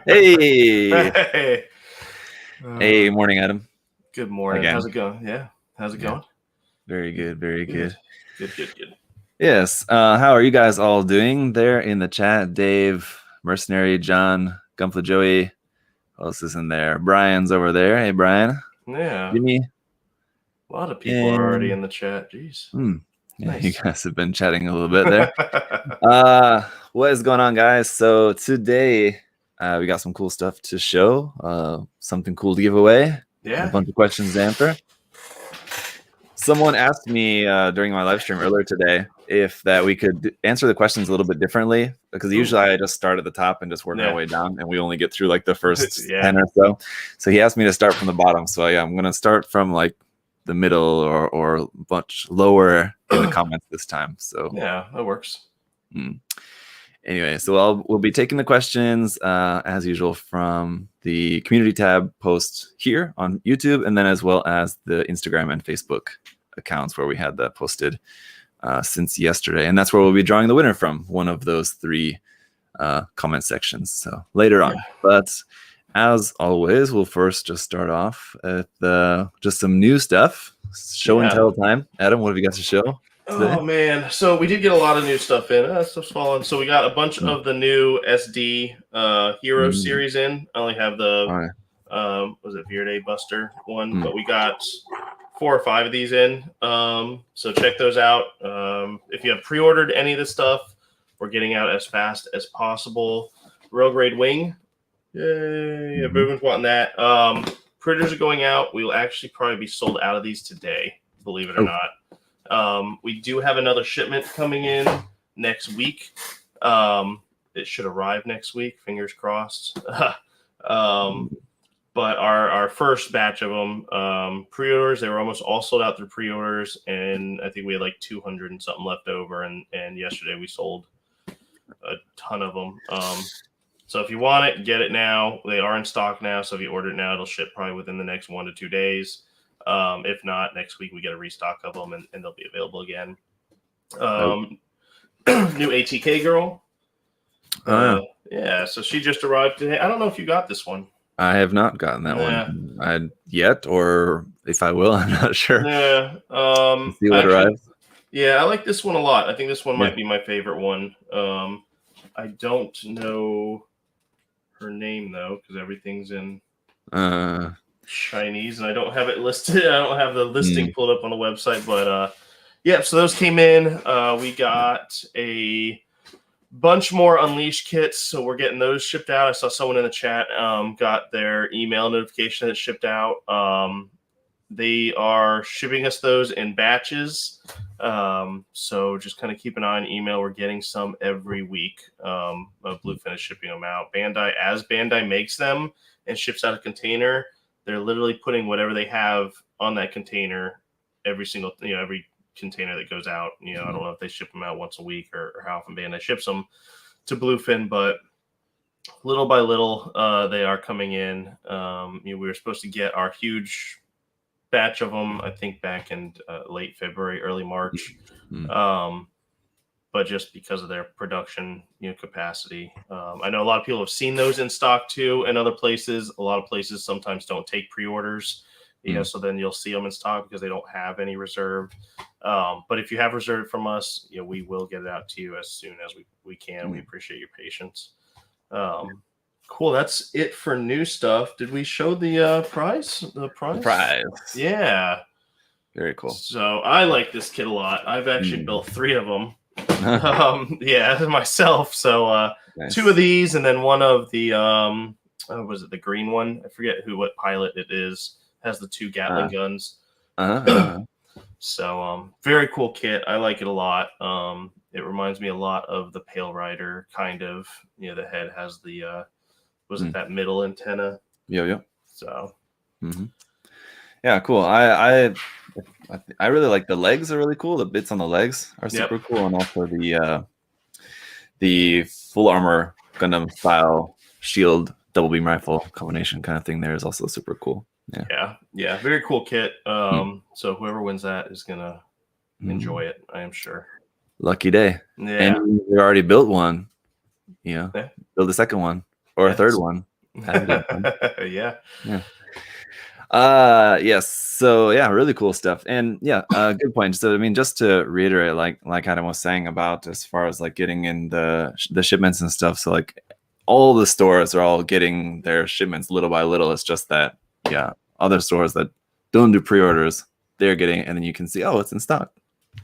Hey, Hey. hey, morning, Adam. Good morning. Again. How's it going? Yeah. How's it going? Very good, very good. Good. Yes. How are you guys all doing there in the chat? Dave, Mercenary, John, Gumpla Joey. Who else is in there? Brian's over there. Hey, Brian. Yeah. Jimmy. A lot of people are already in the chat. Jeez. Yeah, Nice. you guys have been chatting a little bit there. What is going on, guys? So today we got some cool stuff to show. Something cool to give away. Yeah. A bunch of questions to answer. Someone asked me during my live stream earlier today if we could answer the questions a little bit differently, because usually I just start at the top and just work my way down, and we only get through like the first 10 or so. So he asked me to start from the bottom. So yeah, I'm gonna start from like the middle or much lower in the comments this time. So yeah, that works. Anyway, so we'll be taking the questions as usual from the community tab post here on YouTube, and then as well as the Instagram and Facebook accounts where we had that posted since yesterday. And that's where we'll be drawing the winner from, one of those three comment sections. So later on. But as always, we'll first just start off at just some new stuff. Show and tell time. Adam, what have you got to show today? Oh man, so we did get a lot of new stuff in. Stuff's falling. So we got a bunch of the new SD Hero series in. I only have the was it Verde Buster one, but we got 4 or 5 of these in. So check those out. If you have pre-ordered any of this stuff, we're getting out as fast as possible. Rail Grade Wing. Yay, everyone's wanting that. Printers are going out. We will actually probably be sold out of these today, believe it or not. We do have another shipment coming in next week. It should arrive next week, fingers crossed. But our first batch of them, pre-orders, they were almost all sold out through pre-orders, and I think we had like 200 and something left over, and yesterday we sold a ton of them. So if you want it, get it now. They are in stock now, so if you order it now, it'll ship probably within the next 1 to 2 days. If not, next week we get a restock of them, and they'll be available again. New ATK girl. Yeah, so she just arrived today. I don't know if you got this one. I have not gotten that one yet, or if I will, I'm not sure. Yeah. See what arrives. Yeah, I like this one a lot. I think this one might be my favorite one. I don't know her name though, because everything's in Chinese, and I don't have it listed. I don't have the listing pulled up on the website, but yeah. So those came in. We got a bunch more Unleashed kits, so we're getting those shipped out. I saw someone in the chat got their email notification that it shipped out. They are shipping us those in batches, so just kind of keep an eye on email. We're getting some every week. Bluefin is shipping them out. Bandai makes them and ships out a container, they're literally putting whatever they have on that container every container that goes out. I don't know if they ship them out once a week or how often Bandai ships them to Bluefin, but little by little they are coming in. We were supposed to get our huge batch of them, I think, back in late February, early March, but just because of their production capacity, I know a lot of people have seen those in stock too in other places. A lot of places sometimes don't take pre-orders, so then you'll see them in stock because they don't have any reserved. But if you have reserved from us, we will get it out to you as soon as we can. We appreciate your patience. Cool. That's it for new stuff. Did we show the prize? The prize? Yeah. Very cool. So I like this kit a lot. I've actually built 3 of them. Myself. So nice. 2 of these, and then one of the was it the green one? I forget what pilot it is. Has the 2 Gatling guns. So very cool kit. I like it a lot. It reminds me a lot of the Pale Rider, kind of. The head has the wasn't that middle antenna? Yeah. So yeah, cool. I really like the legs. Are really cool. The bits on the legs are super cool, and also the full armor Gundam style shield double beam rifle combination kind of thing there is also super cool. Yeah, very cool kit. So whoever wins that is gonna enjoy it, I am sure. Lucky day. Yeah, and we already built one build a second one or a third one. Yeah. Yes. So yeah, really cool stuff. And good point. So I mean, just to reiterate, like Adam was saying about as far as like getting in the shipments and stuff. So like all the stores are all getting their shipments little by little. It's just that other stores that don't do pre-orders, they're getting it, and then you can see, oh, it's in stock.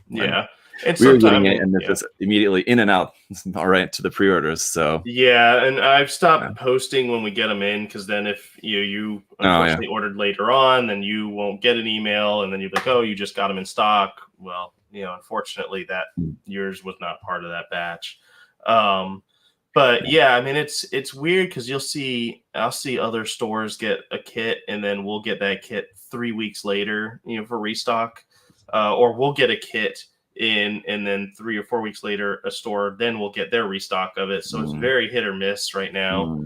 Yeah. And we're getting it, and it's immediately in and out, all right, to the pre-orders. So and I've stopped posting when we get them in, because then if you unfortunately ordered later on, then you won't get an email, and then you're like, oh, you just got them in stock. Well, unfortunately, that yours was not part of that batch. But I mean, it's weird because I'll see other stores get a kit, and then we'll get that kit 3 weeks later, for restock, or we'll get a kit in, and then 3 or 4 weeks later, a store then will get their restock of it. So it's very hit or miss right now.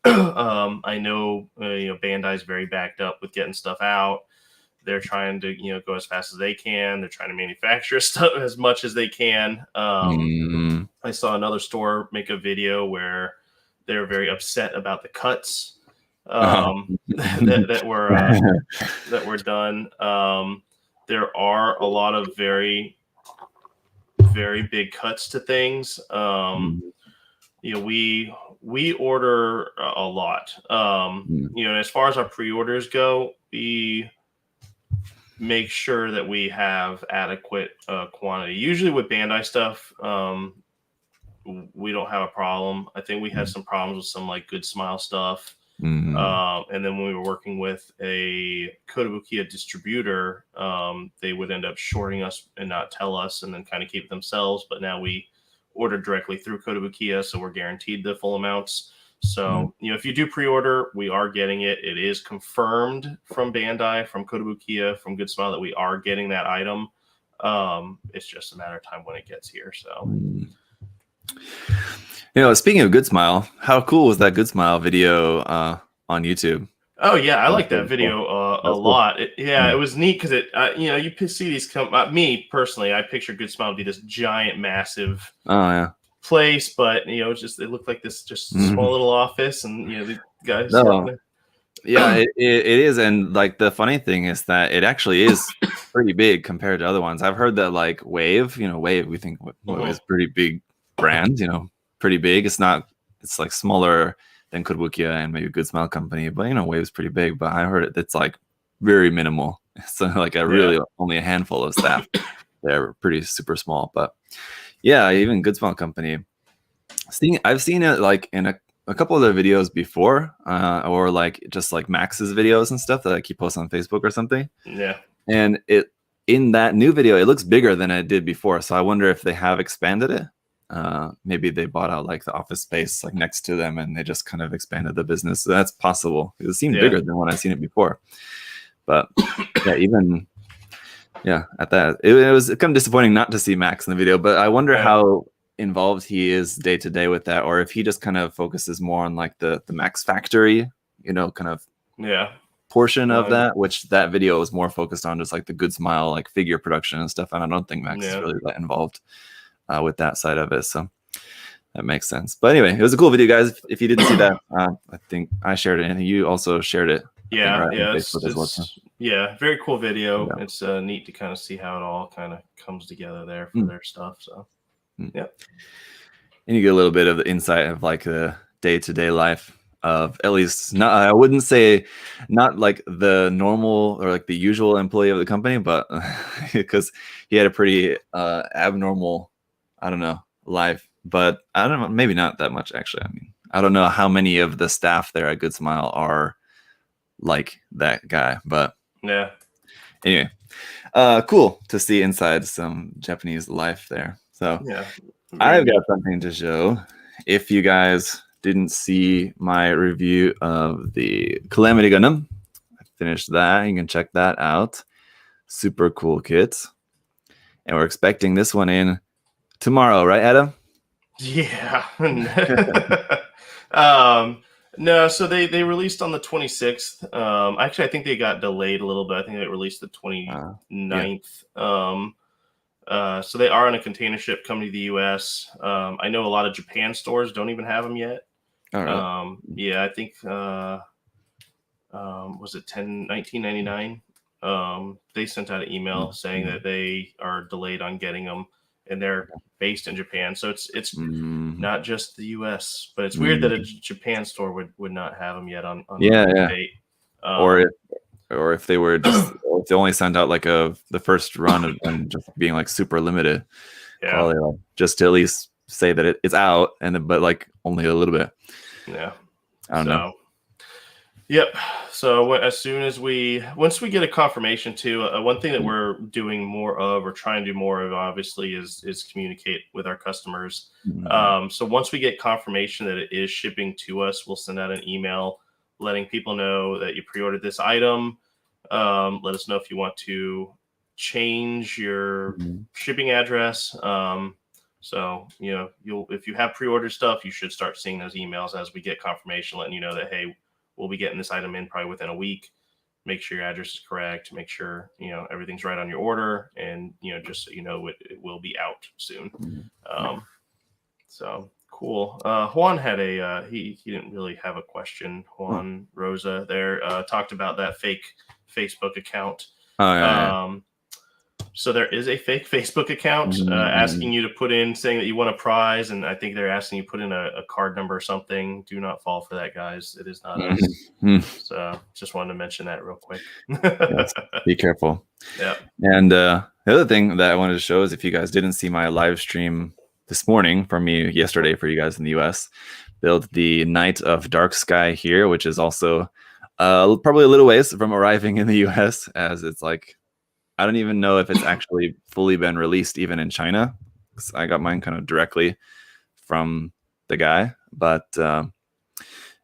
I know, Bandai's very backed up with getting stuff out. They're trying to, go as fast as they can. They're trying to manufacture stuff as much as they can. I saw another store make a video where they're very upset about the cuts that were done. There are a lot of very, very big cuts to things. We order a lot. And as far as our pre-orders go, we make sure that we have adequate quantity. Usually with Bandai stuff, we don't have a problem. I think we had some problems with some like Good Smile stuff. And then when we were working with a Kotobukiya distributor, they would end up shorting us and not tell us, and then kind of keep it themselves. But now we order directly through Kotobukiya, so we're guaranteed the full amounts. So, if you do pre-order, we are getting it. It is confirmed from Bandai, from Kotobukiya, from Good Smile that we are getting that item. It's just a matter of time when it gets here. So, speaking of Good Smile, how cool was that Good Smile video on YouTube? Oh yeah, I like that video a lot. It was neat because you see these me personally, I picture Good Smile to be this giant, massive place, but it looked like this just small little office, and the guys. It is, and like the funny thing is that it actually is pretty big compared to other ones. I've heard that like Wave, Wave, we think is pretty big brand, pretty big. It's like smaller than Kotobukiya and maybe Good Smile Company, but Wave's pretty big. But I heard it's like very minimal. So like really only a handful of staff. They're pretty super small, but even Good Smile Company. I've seen it like in a couple of their videos before, or like just like Max's videos and stuff that I keep posting on Facebook or something. Yeah. And in that new video, it looks bigger than it did before. So I wonder if they have expanded it. Maybe they bought out like the office space like next to them, and they just kind of expanded the business. So that's possible. It seemed bigger than when I've seen it before. But at that, it was kind of disappointing not to see Max in the video. But I wonder how involved he is day to day with that, or if he just kind of focuses more on like the Max factory, kind of portion of that, which that video was more focused on just like the Good Smile like figure production and stuff. And I don't think Max is really that involved with that side of it, so that makes sense. But anyway, it was a cool video, guys. If you didn't see that, I think I shared it, and you also shared it. Very cool video. It's neat to kind of see how it all kind of comes together there for their stuff. So and you get a little bit of the insight of like the day-to-day life of, at least not, I wouldn't say not like the normal or like the usual employee of the company, but because he had a pretty abnormal, I don't know, life. But I don't know, maybe not that much actually. I mean, I don't know how many of the staff there at Good Smile are like that guy, but anyway, cool to see inside some Japanese life there. So I've got something to show. If you guys didn't see my review of the Calamity Gundam, I finished that. You can check that out. Super cool kits. And we're expecting this one in tomorrow, right, Adam? Yeah. No, so they released on the 26th. Actually, I think they got delayed a little bit. I think they released the 29th. So they are on a container ship coming to the U.S. I know a lot of Japan stores don't even have them yet. All right. Yeah, I think was it 1999? They sent out an email saying that they are delayed on getting them, and they're based in Japan. So it's not just the U.S., but it's weird that a Japan store would not have them yet on date. Or if they were just if they only sent out like the first run of them just being like super limited quality, like, just to at least say that it's out, but like only a little bit. Yeah, I don't know. Yep. So once we get a confirmation too, one thing that we're doing more of or trying to do more of obviously is communicate with our customers. So once we get confirmation that it is shipping to us, we'll send out an email letting people know that you pre-ordered this item. Let us know if you want to change your shipping address. So, if you have pre-ordered stuff, you should start seeing those emails as we get confirmation, letting you know that, hey, we'll be getting this item in probably within a week. Make sure your address is correct. Make sure, everything's right on your order. And, just so you know, it will be out soon. So cool. Juan had he didn't really have a question. Juan Rosa there talked about that fake Facebook account. So there is a fake Facebook account asking you to put in, saying that you want a prize, and I think they're asking you to put in a card number or something. Do not fall for that, guys. It is not us. So just wanted to mention that real quick. Yes, be careful. Yeah. And the other thing that I wanted to show is, if you guys didn't see my live stream this morning from me yesterday for you guys in the US, built the Knight of Dark Sky here, which is also probably a little ways from arriving in the US, as it's like, I don't even know if it's actually fully been released even in China. I got mine kind of directly from the guy, but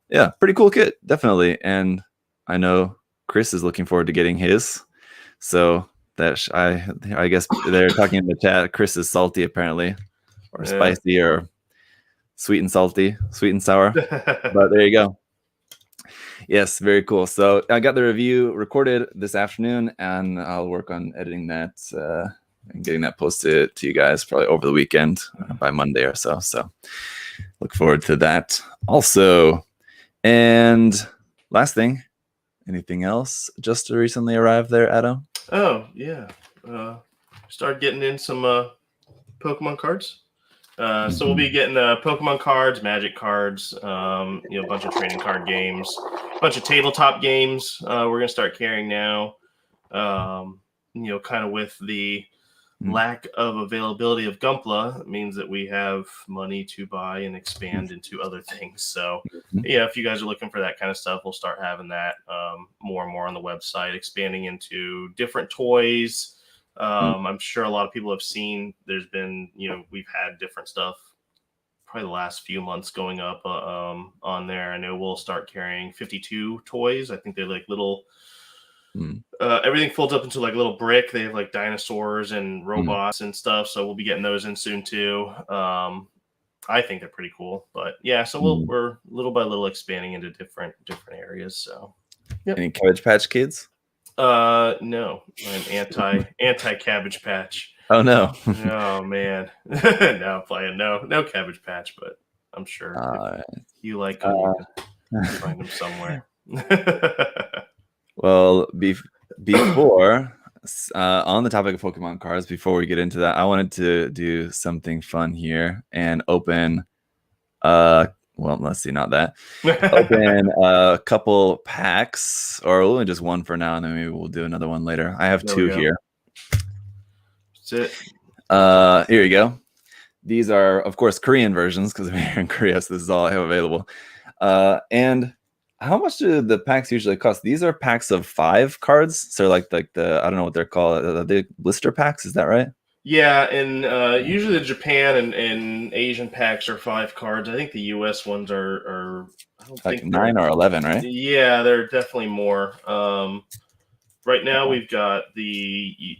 yeah, pretty cool kit, definitely. And I know Chris is looking forward to getting his. So that I guess they're talking in the chat. Chris is salty apparently, or spicy, or sweet and salty, sweet and sour. But there you go. Yes, very cool. So I got the review recorded this afternoon, and I'll work on editing that and getting that posted to you guys probably over the weekend by Monday or so. So look forward to that also. And last thing, anything else just recently arrived there, Adam? Oh, yeah. Started getting in some Pokemon cards. So we'll be getting Pokemon cards, Magic cards, a bunch of trading card games, a bunch of tabletop games. We're going to start carrying now. Kind of with the lack of availability of Gunpla, it means that we have money to buy and expand into other things. So, if you guys are looking for that kind of stuff, we'll start having that more and more on the website, expanding into different toys. I'm sure a lot of people have seen, there's been, we've had different stuff probably the last few months going up on there. I know we'll start carrying 52 toys. I think they're like little, everything folds up into like a little brick. They have like dinosaurs and robots and stuff. So we'll be getting those in soon too. I think they're pretty cool, but yeah, so we're little by little expanding into different areas. So Any Cabbage Patch Kids? No, I'm anti Cabbage Patch. Oh no. Oh man. No, I'm playing no Cabbage Patch, but I'm sure if you like them, you can find them somewhere. Well, before on the topic of Pokemon cards, before we get into that, I wanted to do something fun here and open well, let's see, not that. Open a couple packs, or only just one for now, and then maybe we'll do another one later. I have two here. That's it. Here you go. These are, of course, Korean versions, because I'm here in Korea, so this is all I have available. And how much do the packs usually cost? These are packs of 5 cards. So like the I don't know what they're called. Are they blister packs? Is that right? Yeah, and usually the Japan and Asian packs are 5 cards. I think the US ones are I don't like think 9 or 11, right? Yeah, they're definitely more. Right now we've got we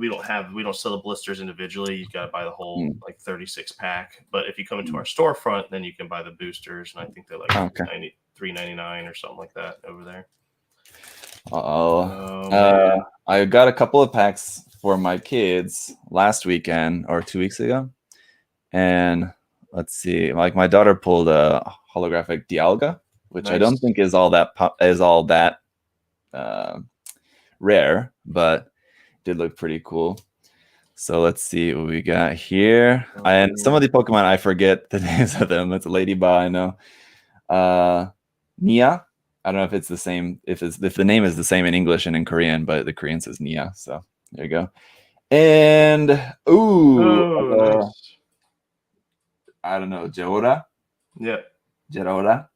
don't sell the blisters individually. You've got to buy the whole like 36 pack. But if you come into our storefront, then you can buy the boosters, and I think they're like $3.99 or something like that over there. I got a couple of packs for my kids last weekend or 2 weeks ago, and let's see, like my daughter pulled a holographic Dialga, which I don't think is all that rare, but did look pretty cool. So let's see what we got here. And some of the Pokemon, I forget the names of them. It's a Ladybug, I know. Nia. I don't know if it's the same, if the name is the same in English and in Korean, but the Korean says Nia. So there you go. And nice. I don't know, Jorah. Yeah. Jorah.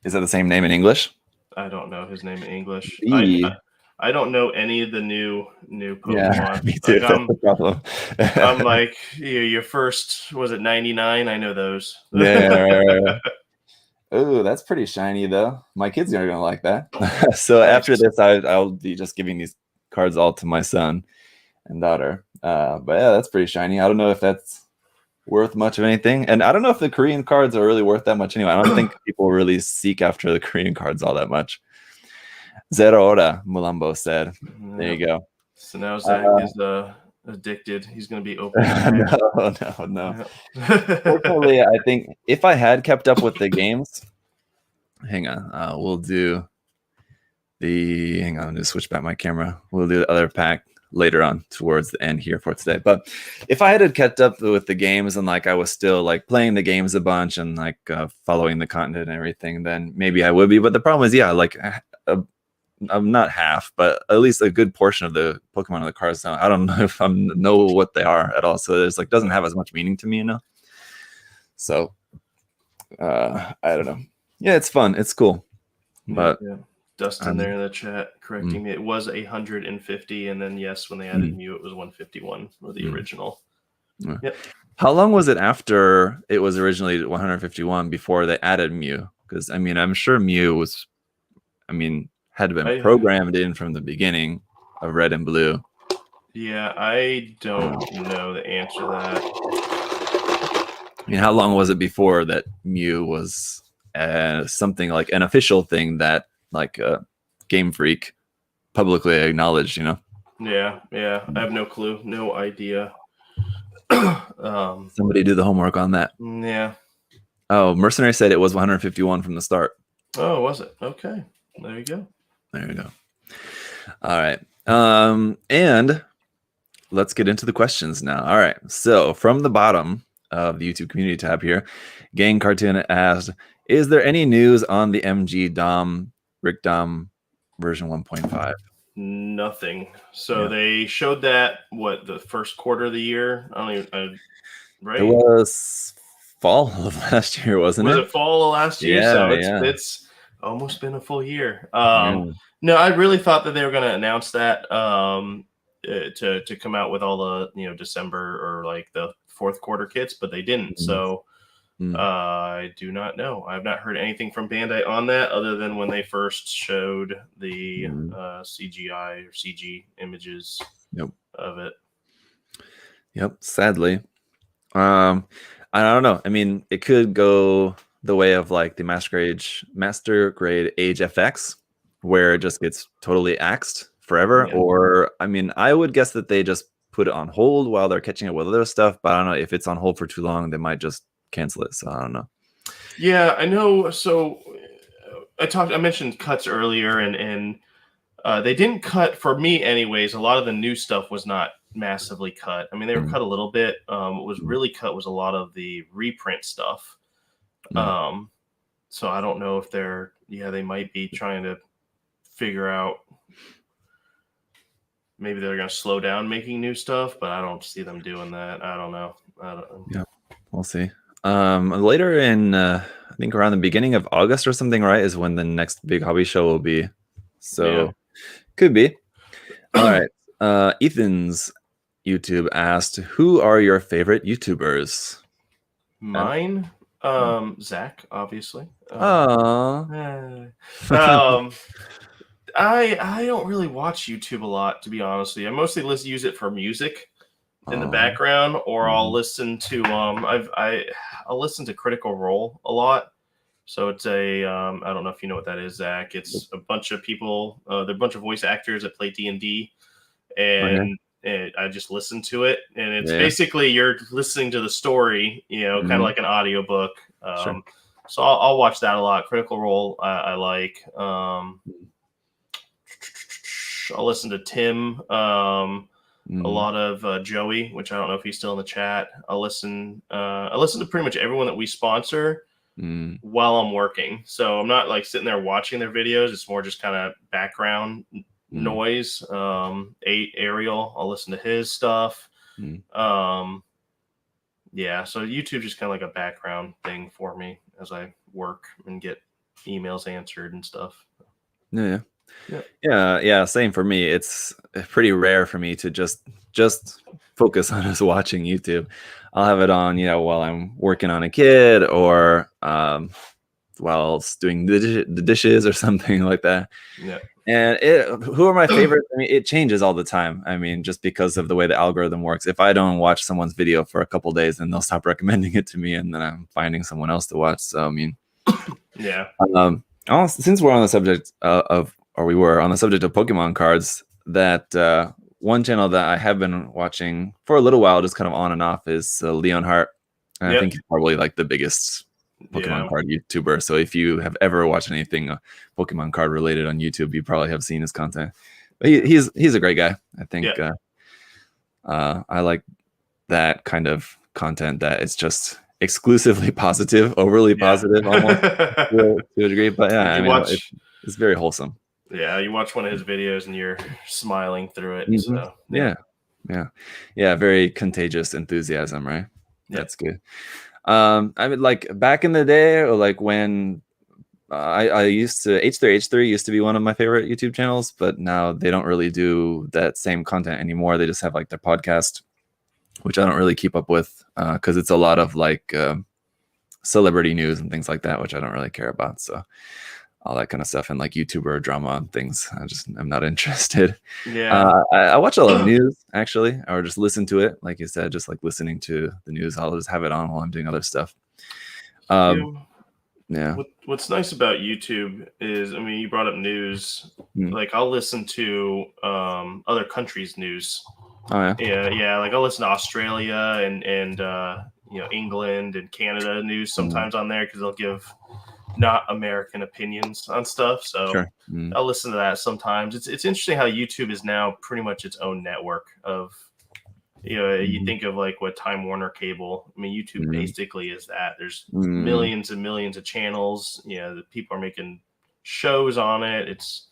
Is that the same name in English? I don't know his name in English. I don't know any of the new Pokemon. Yeah, me too. That's the problem. I'm like, your first, was it 99? I know those. Yeah. Right. Oh, that's pretty shiny though. My kids are gonna like that. So after this, I'll be just giving these cards all to my son and daughter. But yeah, that's pretty shiny. I don't know if that's worth much of anything, and I don't know if the Korean cards are really worth that much anyway. I don't think people really seek after the Korean cards all that much. Zero Ora, Mulambo said. There you go. So now Zach is addicted. He's going to be open. No. Fortunately, I think if I had kept up with the games, hang on, we'll do the. Hang on, I'm going to switch back my camera. We'll do the other pack later on towards the end here for today. But if I had kept up with the games and like I was still like playing the games a bunch and like following the content and everything, then maybe I would be. But the problem is, yeah, like I'm not half, but at least a good portion of the Pokemon on the cards now, I don't know if I know what they are at all. So there's like doesn't have as much meaning to me, you know. So I don't know. Yeah, it's fun. It's cool. But Dustin there in the chat correcting me. It was 150, and then yes, when they added Mew, it was 151 for the original. Yep. How long was it after it was originally 151 before they added Mew? Because I mean, I'm sure Mew was, had been programmed in from the beginning of Red and Blue. Yeah, I don't know the answer to that. I mean, how long was it before that Mew was something like an official thing that like Game Freak publicly acknowledged, you know? Yeah, I have no clue, no idea. Somebody do the homework on that. Yeah. Oh, Mercenary said it was 151 from the start. Oh, was it? Okay. There you go. There you go. All right. And let's get into the questions now. All right. So from the bottom of the YouTube community tab here, Gang Cartoon asked, is there any news on the MG Dom, Rick Dom version 1.5? Nothing. So they showed that, the first quarter of the year? Right? It was fall of last year, wasn't it? Was it fall of last year? Yeah, so it's almost been a full year. No, I really thought that they were going to announce that to come out with all the December or like the fourth quarter kits, but they didn't. So I do not know. I've not heard anything from Bandai on that other than when they first showed the CGI or CG images of it. Yep. Sadly. I don't know. I mean, it could go the way of like the Master Grade Age FX, where it just gets totally axed forever. Yeah. Or, I mean, I would guess that they just put it on hold while they're catching up with other stuff. But I don't know, if it's on hold for too long, they might just cancel it. So I don't know. Yeah, I know. So I mentioned cuts earlier, and they didn't cut, for me anyways. A lot of the new stuff was not massively cut. I mean, they were cut a little bit. What was really cut was a lot of the reprint stuff. So I don't know if they might be trying to figure out, maybe they're going to slow down making new stuff, but I don't see them doing that. I don't know. Yeah, we'll see. Later in, I think around the beginning of August or something, right, is when the next big hobby show will be. So could be. All right. Ethan's YouTube asked, who are your favorite YouTubers? Mine? Zach, obviously. I don't really watch YouTube a lot, to be honest with you. I mostly use it for music in the background, or I'll listen to I'll listen to Critical Role a lot. So it's I don't know if you know what that is, Zach. It's a bunch of people. They're a bunch of voice actors that play D&D, and I just listen to it, and it's basically you're listening to the story, kind of like an audiobook. Sure. So I'll watch that a lot. Critical Role, I like. I'll listen to Tim. A lot of Joey, which I don't know if he's still in the chat. I listen to pretty much everyone that we sponsor while I'm working. So I'm not like sitting there watching their videos. It's more just kind of background noise. Ariel, I'll listen to his stuff. Yeah, so YouTube just kind of like a background thing for me as I work and get emails answered and stuff. Yeah. Same for me. It's pretty rare for me to just focus on just watching YouTube. I'll have it on, while I'm working on a kid or while doing the dishes or something like that. Yeah. And who are my favorites? I mean, it changes all the time. I mean, just because of the way the algorithm works. If I don't watch someone's video for a couple of days, then they'll stop recommending it to me, and then I'm finding someone else to watch. So I mean, yeah. Since we're on the subject we were on the subject of Pokemon cards, that one channel that I have been watching for a little while, just kind of on and off, is Leonhardt. And I think he's probably like the biggest Pokemon card YouTuber. So if you have ever watched anything Pokemon card related on YouTube, you probably have seen his content. But he's a great guy. I think I like that kind of content that it's just exclusively positive, overly positive almost to a degree. But it's very wholesome. Yeah, you watch one of his videos and you're smiling through it. So yeah, very contagious enthusiasm, right? That's good. I mean, like back in the day, or like when I used to H3H3 used to be one of my favorite YouTube channels, but now they don't really do that same content anymore. They just have like their podcast, which I don't really keep up with because it's a lot of like celebrity news and things like that, which I don't really care about. So all that kind of stuff and like YouTuber drama and things, I'm not interested. I watch a lot of news actually, or just listen to it. Like you said, just like listening to the news. I'll just have it on while I'm doing other stuff. What's nice about YouTube is, I mean, you brought up news. Like I'll listen to other countries' news. Like I'll listen to Australia and England and Canada news sometimes on there because they'll give not American opinions on stuff. So I'll listen to that sometimes. It's interesting how YouTube is now pretty much its own network of, you think of like what Time Warner Cable. I mean, YouTube basically is that. There's millions and millions of channels. The people are making shows on it. It's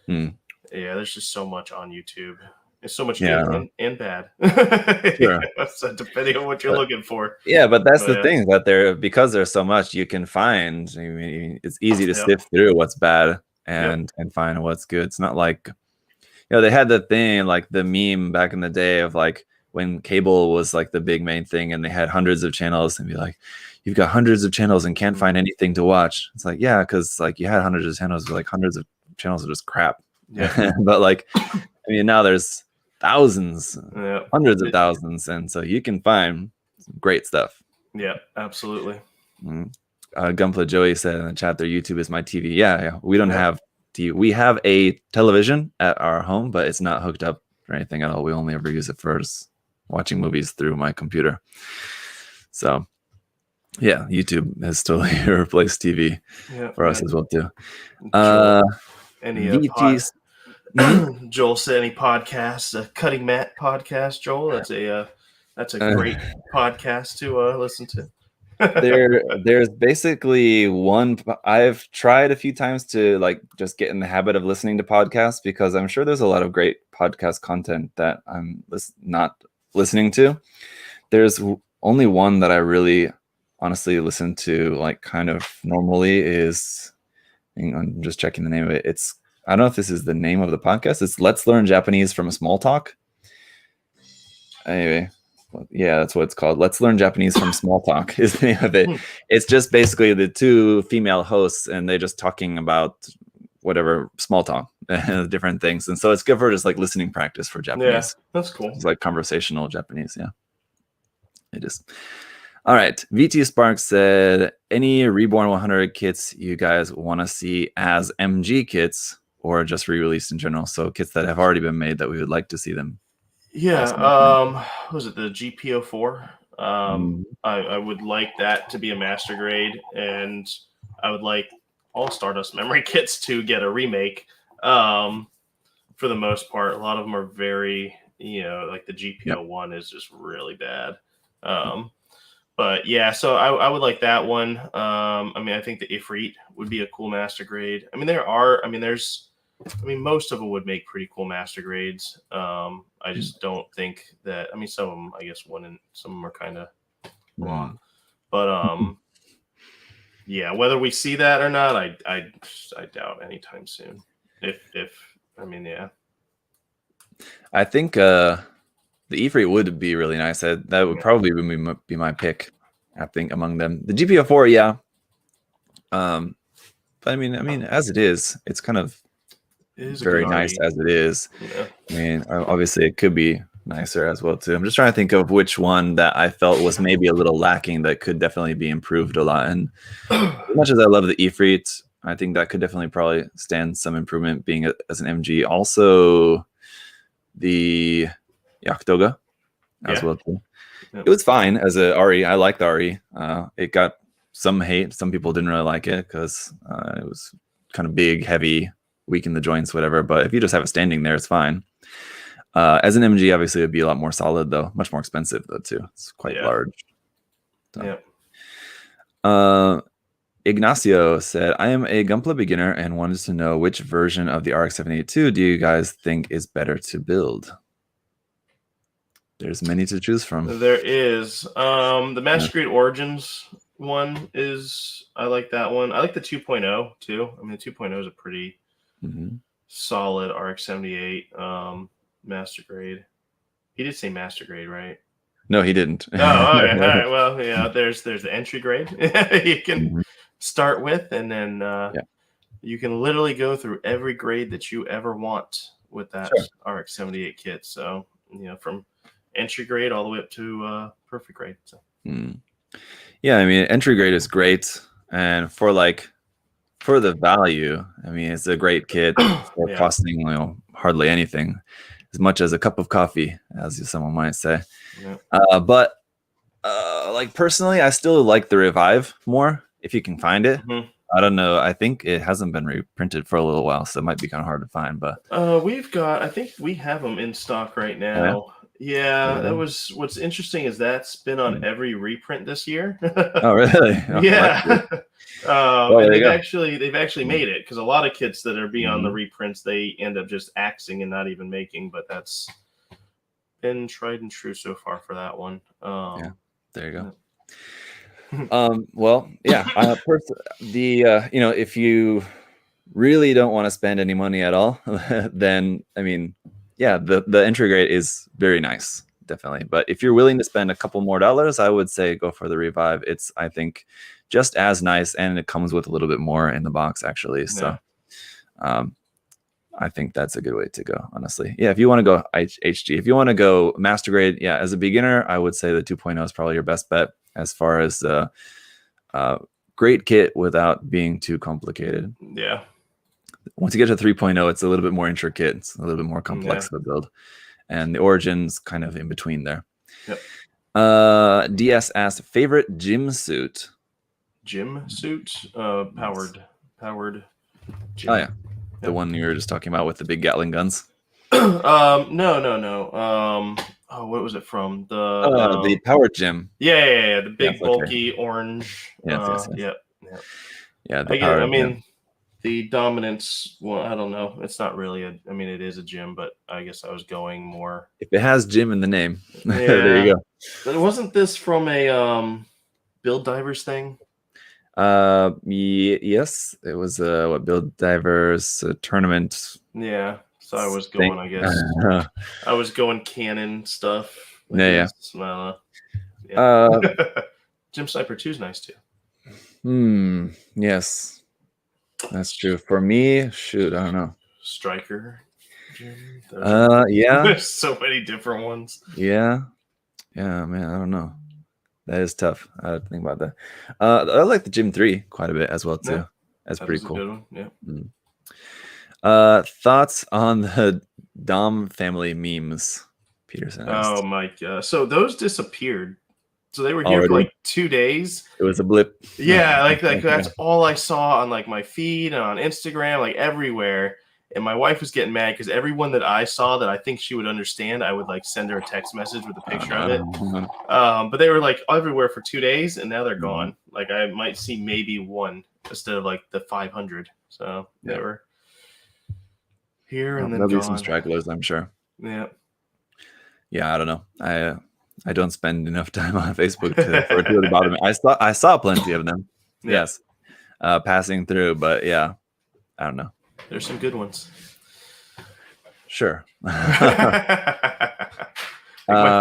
there's just so much on YouTube. It's so much good and bad. So depending on what you're looking for. Yeah, but that's the thing, that because there's so much you can find. I mean, it's easy to sift through what's bad and find what's good. It's not like, they had the thing, like the meme back in the day of like when cable was like the big main thing and they had hundreds of channels and be like, you've got hundreds of channels and can't find anything to watch. It's like, yeah, because like you had hundreds of channels, but like hundreds of channels are just crap. But like, I mean, now there's thousands, hundreds of thousands, and so you can find some great stuff. Yeah, absolutely. Gunpla Joey said in the chat, their YouTube is my TV. Yeah, we don't have TV. We have a television at our home, but it's not hooked up or anything at all. We only ever use it for watching movies through my computer. So yeah, YouTube has totally replaced TV for us as well too. Joel said any podcasts, Cutting Mat podcast, Joel. That's a great podcast to listen to. There's basically one. I've tried a few times to like just get in the habit of listening to podcasts because I'm sure there's a lot of great podcast content that I'm not listening to. There's only one that I really honestly listen to like kind of normally is, I'm just checking the name of it. I don't know if this is the name of the podcast. It's Let's Learn Japanese from Small Talk. Anyway, that's what it's called. Let's Learn Japanese from Small Talk is the name of it. It's just basically the two female hosts and they're just talking about whatever small talk, different things. And so it's good for just like listening practice for Japanese. Yeah, that's cool. It's like conversational Japanese. Yeah, it is. All right. VT Sparks said, any Reborn 100 kits you guys want to see as MG kits or just re-released in general? So kits that have already been made that we would like to see them Yeah. Awesome. What was it the GPO4? Mhm. I would like that to be a master grade, and I would like all Stardust memory kits to get a remake. For the most part, a lot of them are very, like the Yep. GPO1 is just really bad. Um, but yeah, so I would like that one. I mean, I think the Ifrit would be a cool master grade. I mean, most of them would make pretty cool master grades. I just don't think that. I mean, some of them, I guess, one and some of them are kind of blah. Mm. But yeah, whether we see that or not, I doubt anytime soon. If I mean, yeah, I think the Ifrit would be really nice. That would probably be my pick. I think among them, the GPO4, yeah. But I mean, as it is, it's kind of it is a good very nice RE. as it is. Yeah. I mean, obviously, it could be nicer as well too. I'm just trying to think of which one that I felt was maybe a little lacking that could definitely be improved a lot. And as much as I love the Ifrit, I think that could definitely probably stand some improvement being as an MG. Also, the Yaktoga as Yeah. well too. Yep. It was fine as a RE. I like the RE. It got some hate. Some people didn't really like it because it was kind of big, heavy, weak in the joints, whatever. But if you just have it standing there, it's fine. As an MG, obviously, it'd be a lot more solid, though. Much more expensive, though, too. It's quite large. So. Yeah. Ignacio said, I am a Gunpla beginner and wanted to know which version of the RX-782 do you guys think is better to build? There's many to choose from. There is. The Master Grade Origins one I like that one. I like the 2.0 too. I mean, the 2.0 is a pretty solid RX-78 Master Grade. He did say Master Grade, right? No, he didn't. Oh, all right. Well, yeah, there's the entry grade you can start with, and then you can literally go through every grade that you ever want with that RX-78 kit. So, from entry grade all the way up to perfect grade. So. Yeah, I mean, entry grade is great, and for the value, I mean, it's a great kit for costing hardly anything, as much as a cup of coffee, as someone might say. Yeah. But personally, I still like the Revive more if you can find it. I don't know. I think it hasn't been reprinted for a little while, so it might be kind of hard to find. But I think we have them in stock right now. Oh, yeah, that was what's interesting is that's been on every reprint this year. Oh, really? Oh, yeah. And they've actually made it because a lot of kits that are beyond the reprints they end up just axing and not even making. But that's been tried and true so far for that one. Yeah, there you go. Well, yeah. If you really don't want to spend any money at all, then I mean, yeah, the entry grade is very nice, definitely. But if you're willing to spend a couple more dollars, I would say go for the Revive. It's, I think, just as nice, and it comes with a little bit more in the box actually. So, I think that's a good way to go, honestly. Yeah, if you want to go HG, if you want to go master grade, yeah, as a beginner, I would say the 2.0 is probably your best bet as far as great kit without being too complicated. Yeah. Once you get to 3.0, it's a little bit more intricate. It's a little bit more complex of a build. And the Origin's kind of in between there. Yep. DS asked, favorite gym suit? Gym suit? Powered gym. Oh, yeah. The one you were just talking about with the big Gatling guns? No. What was it from? The powered gym. Yeah. The big bulky orange. Yes. Yep. Yeah, I mean, the dominance. Well, I don't know. It's not really it is a gym, but I guess I was going more. If it has gym in the name, there you go. But wasn't this from a Build Divers thing? Yes, it was what Build Divers tournament. Yeah, so I was going, I guess. I was going canon stuff. Yeah. Gym Sniper 2 is nice too. Yes, that's true. For me, shoot, I don't know. Striker. Yeah. There's so many different ones. Yeah, man, I don't know. That is tough. I have to think about that. I like the Gym 3 quite a bit as well too. Yeah, that's pretty cool. A good one. Yeah. Thoughts on the Dom family memes? Peterson. Oh my god! So those disappeared. So they were here Already? for like 2 days. It was a blip. Yeah, like that's all I saw on like my feed and on Instagram, like everywhere. And my wife was getting mad because everyone that I saw that I think she would understand, I would like send her a text message with a picture of it. But they were like everywhere for 2 days, and now they're gone. Like I might see maybe one instead of like the 500. So they were here and then there'll gone. be some stragglers, I'm sure. Yeah. Yeah, I don't know. I don't spend enough time on Facebook for it to really bother me. I saw plenty of them. Yeah. Yes, passing through, but yeah, I don't know. There's some good ones. Sure. My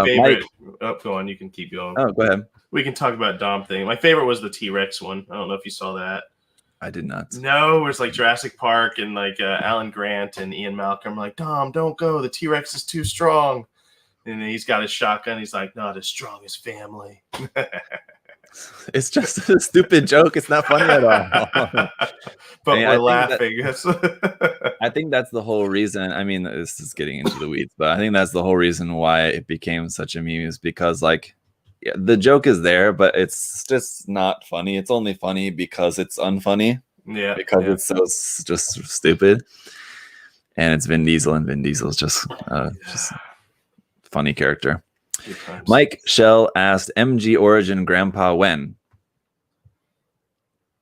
favorite. Go on. You can keep going. Oh, go ahead. We can talk about Dom thing. My favorite was the T-Rex one. I don't know if you saw that. I did not. No, it was like Jurassic Park and like Alan Grant and Ian Malcolm like, Dom, don't go. The T-Rex is too strong. And then he's got his shotgun. He's like, not as strong as family. It's just a stupid joke. It's not funny at all. But we're laughing. I think that's the whole reason. I mean, this is getting into the weeds, but I think that's the whole reason why it became such a meme is because, like, yeah, the joke is there, but it's just not funny. It's only funny because it's unfunny. Yeah. Because it's so just stupid. And it's Vin Diesel, and Vin Diesel is just funny character. Mike Shell asked MG Origin Grandpa when?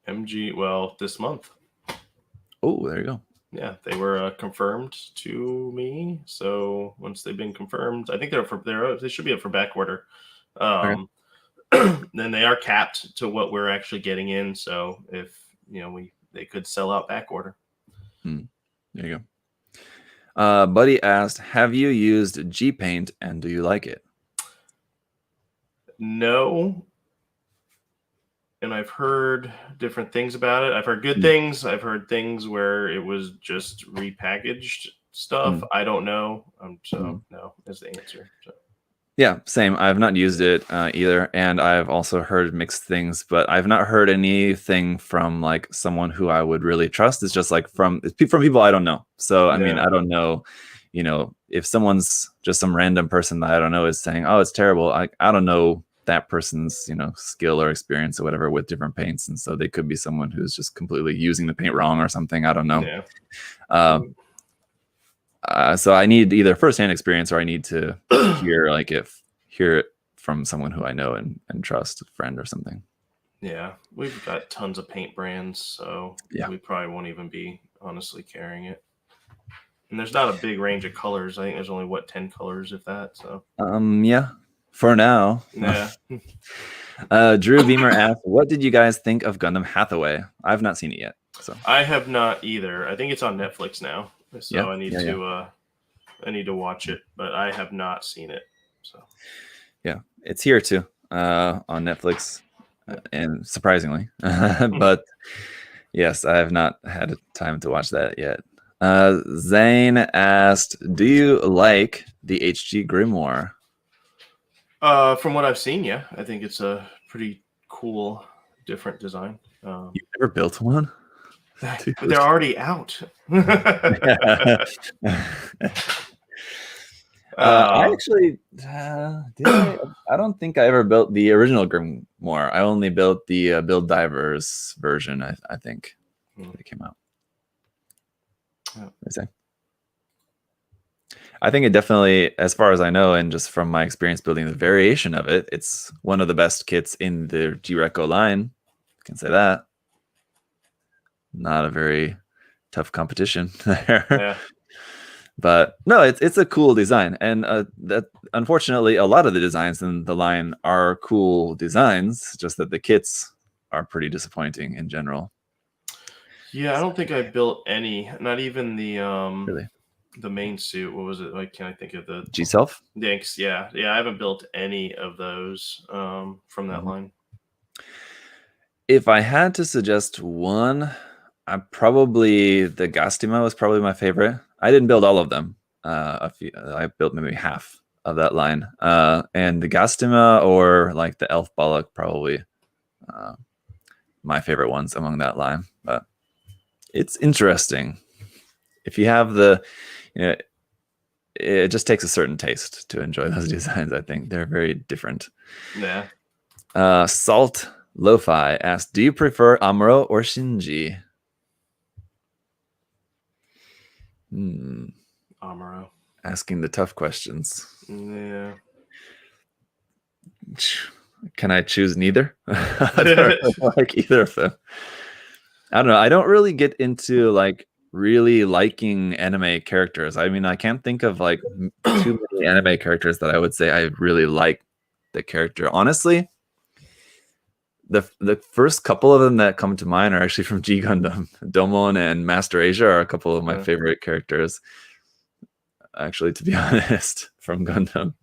MG, well, this month. Oh, there you go. Yeah, they were confirmed to me. So once they've been confirmed, I think they should be up for back order. Then they are capped to what we're actually getting in. So if they could sell out back order. There you go. Buddy asked, have you used G-Paint and do you like it? No. And I've heard different things about it. I've heard good things. I've heard things where it was just repackaged stuff. I don't know. No is the answer. So. Yeah, same. I've not used it either. And I've also heard mixed things, but I've not heard anything from like someone who I would really trust. It's just like from people I don't know. So, I mean, I don't know, if someone's just some random person that I don't know is saying, oh, it's terrible. I don't know that person's, skill or experience or whatever with different paints. And so they could be someone who's just completely using the paint wrong or something. I don't know. Yeah. So I need either firsthand experience or I need to hear it from someone who I know and trust, a friend or something. Yeah, we've got tons of paint brands, so we probably won't even be honestly carrying it. And there's not a big range of colors. I think there's only 10 colors, if that. So yeah, for now. Yeah. Drew Beamer asked, "What did you guys think of Gundam Hathaway?" I've not seen it yet. So I have not either. I think it's on Netflix now. So I need to watch it, but I have not seen it. So yeah, it's here too on Netflix, and surprisingly, but yes, I have not had time to watch that yet. Zane asked, "Do you like the HG Grimoire?" From what I've seen, yeah, I think it's a pretty cool, different design. You've never built one? But they're already out. I actually I don't think I ever built the original Grimoire. I only built the Build Divers version. I think it came out. I think it definitely, as far as I know, and just from my experience building the variation of it, it's one of the best kits in the G-Reco line. I can say that. Not a very tough competition there. Yeah. But no, it's a cool design, and that unfortunately a lot of the designs in the line are cool designs, just that the kits are pretty disappointing in general. Yeah, I don't think I built any, not even the Really? The main suit. What was it? Like, can I think of the G-Self? Thanks. Yeah, I haven't built any of those from that line. If I had to suggest one, the Gastima was probably my favorite. I didn't build all of them. I built maybe half of that line. And the Gastima or like the Elf Balak probably my favorite ones among that line. But it's interesting. If you have it just takes a certain taste to enjoy those designs. I think they're very different. Yeah. Salt Lo-Fi asked, do you prefer Amuro or Shinji? Amuro. Asking the tough questions. Yeah. Can I choose neither? I don't like either of them. I don't know. I don't really get into like really liking anime characters. I mean, I can't think of like too many anime characters that I would say I really like the character. Honestly, the first couple of them that come to mind are actually from G Gundam. Domon and Master Asia are a couple of my favorite characters. Actually, to be honest, from Gundam.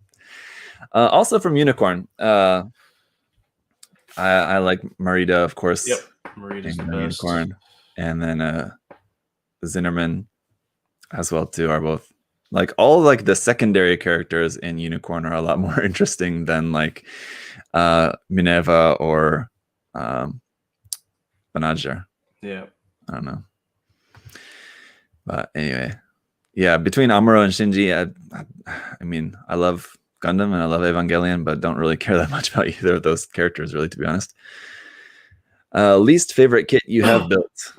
Also from Unicorn. I like Marita, of course. Yep, Marita's the best. Unicorn, and then Zinnerman as well too are both like all like the secondary characters in Unicorn are a lot more interesting than like Minerva or Banager. Yeah, I don't know, but anyway, yeah. Between Amuro and Shinji, I mean, I love Gundam and I love Evangelion, but don't really care that much about either of those characters, really, to be honest. Least favorite kit you have built?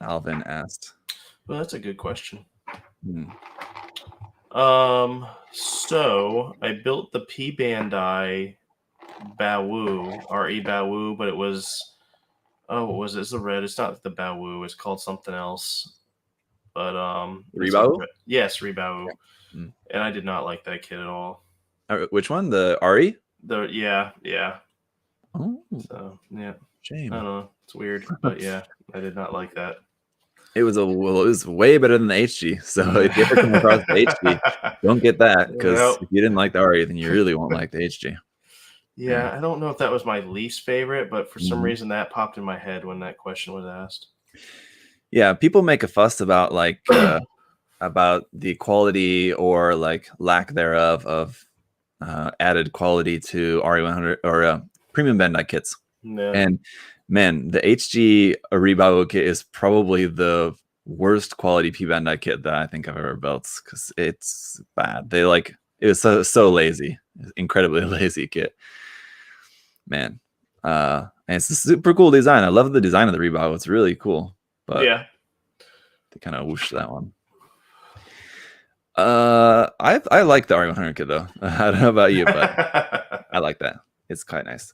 Alvin asked. Well, that's a good question. So I built the P Bandai Baowu, RE Baowu, but it was what was it? It's the red. It's not the Baowu. It's called something else. But Rebawu? Yes, Rebawu. Yeah. And I did not like that kit at all. Which one? The RE? Yeah. Oh, so yeah. Shame. I don't know. It's weird, but yeah, I did not like that. It was way better than the HG. So if you ever come across the HG, don't get that, because if you didn't like the RE, then you really won't like the HG. Yeah, I don't know if that was my least favorite, but for some reason that popped in my head when that question was asked. Yeah, people make a fuss about like about the quality or like lack thereof of added quality to RE100 or premium Bandai kits. Yeah. And man, the HG Aribawo kit is probably the worst quality P Bandai kit that I think I've ever built, because it's bad. It was so lazy, incredibly lazy kit. Man, and it's a super cool design. I love the design of the Aribawo. It's really cool. But yeah, they kind of whooshed that one. I like the RE100 kit though. I don't know about you, but I like that. It's quite nice.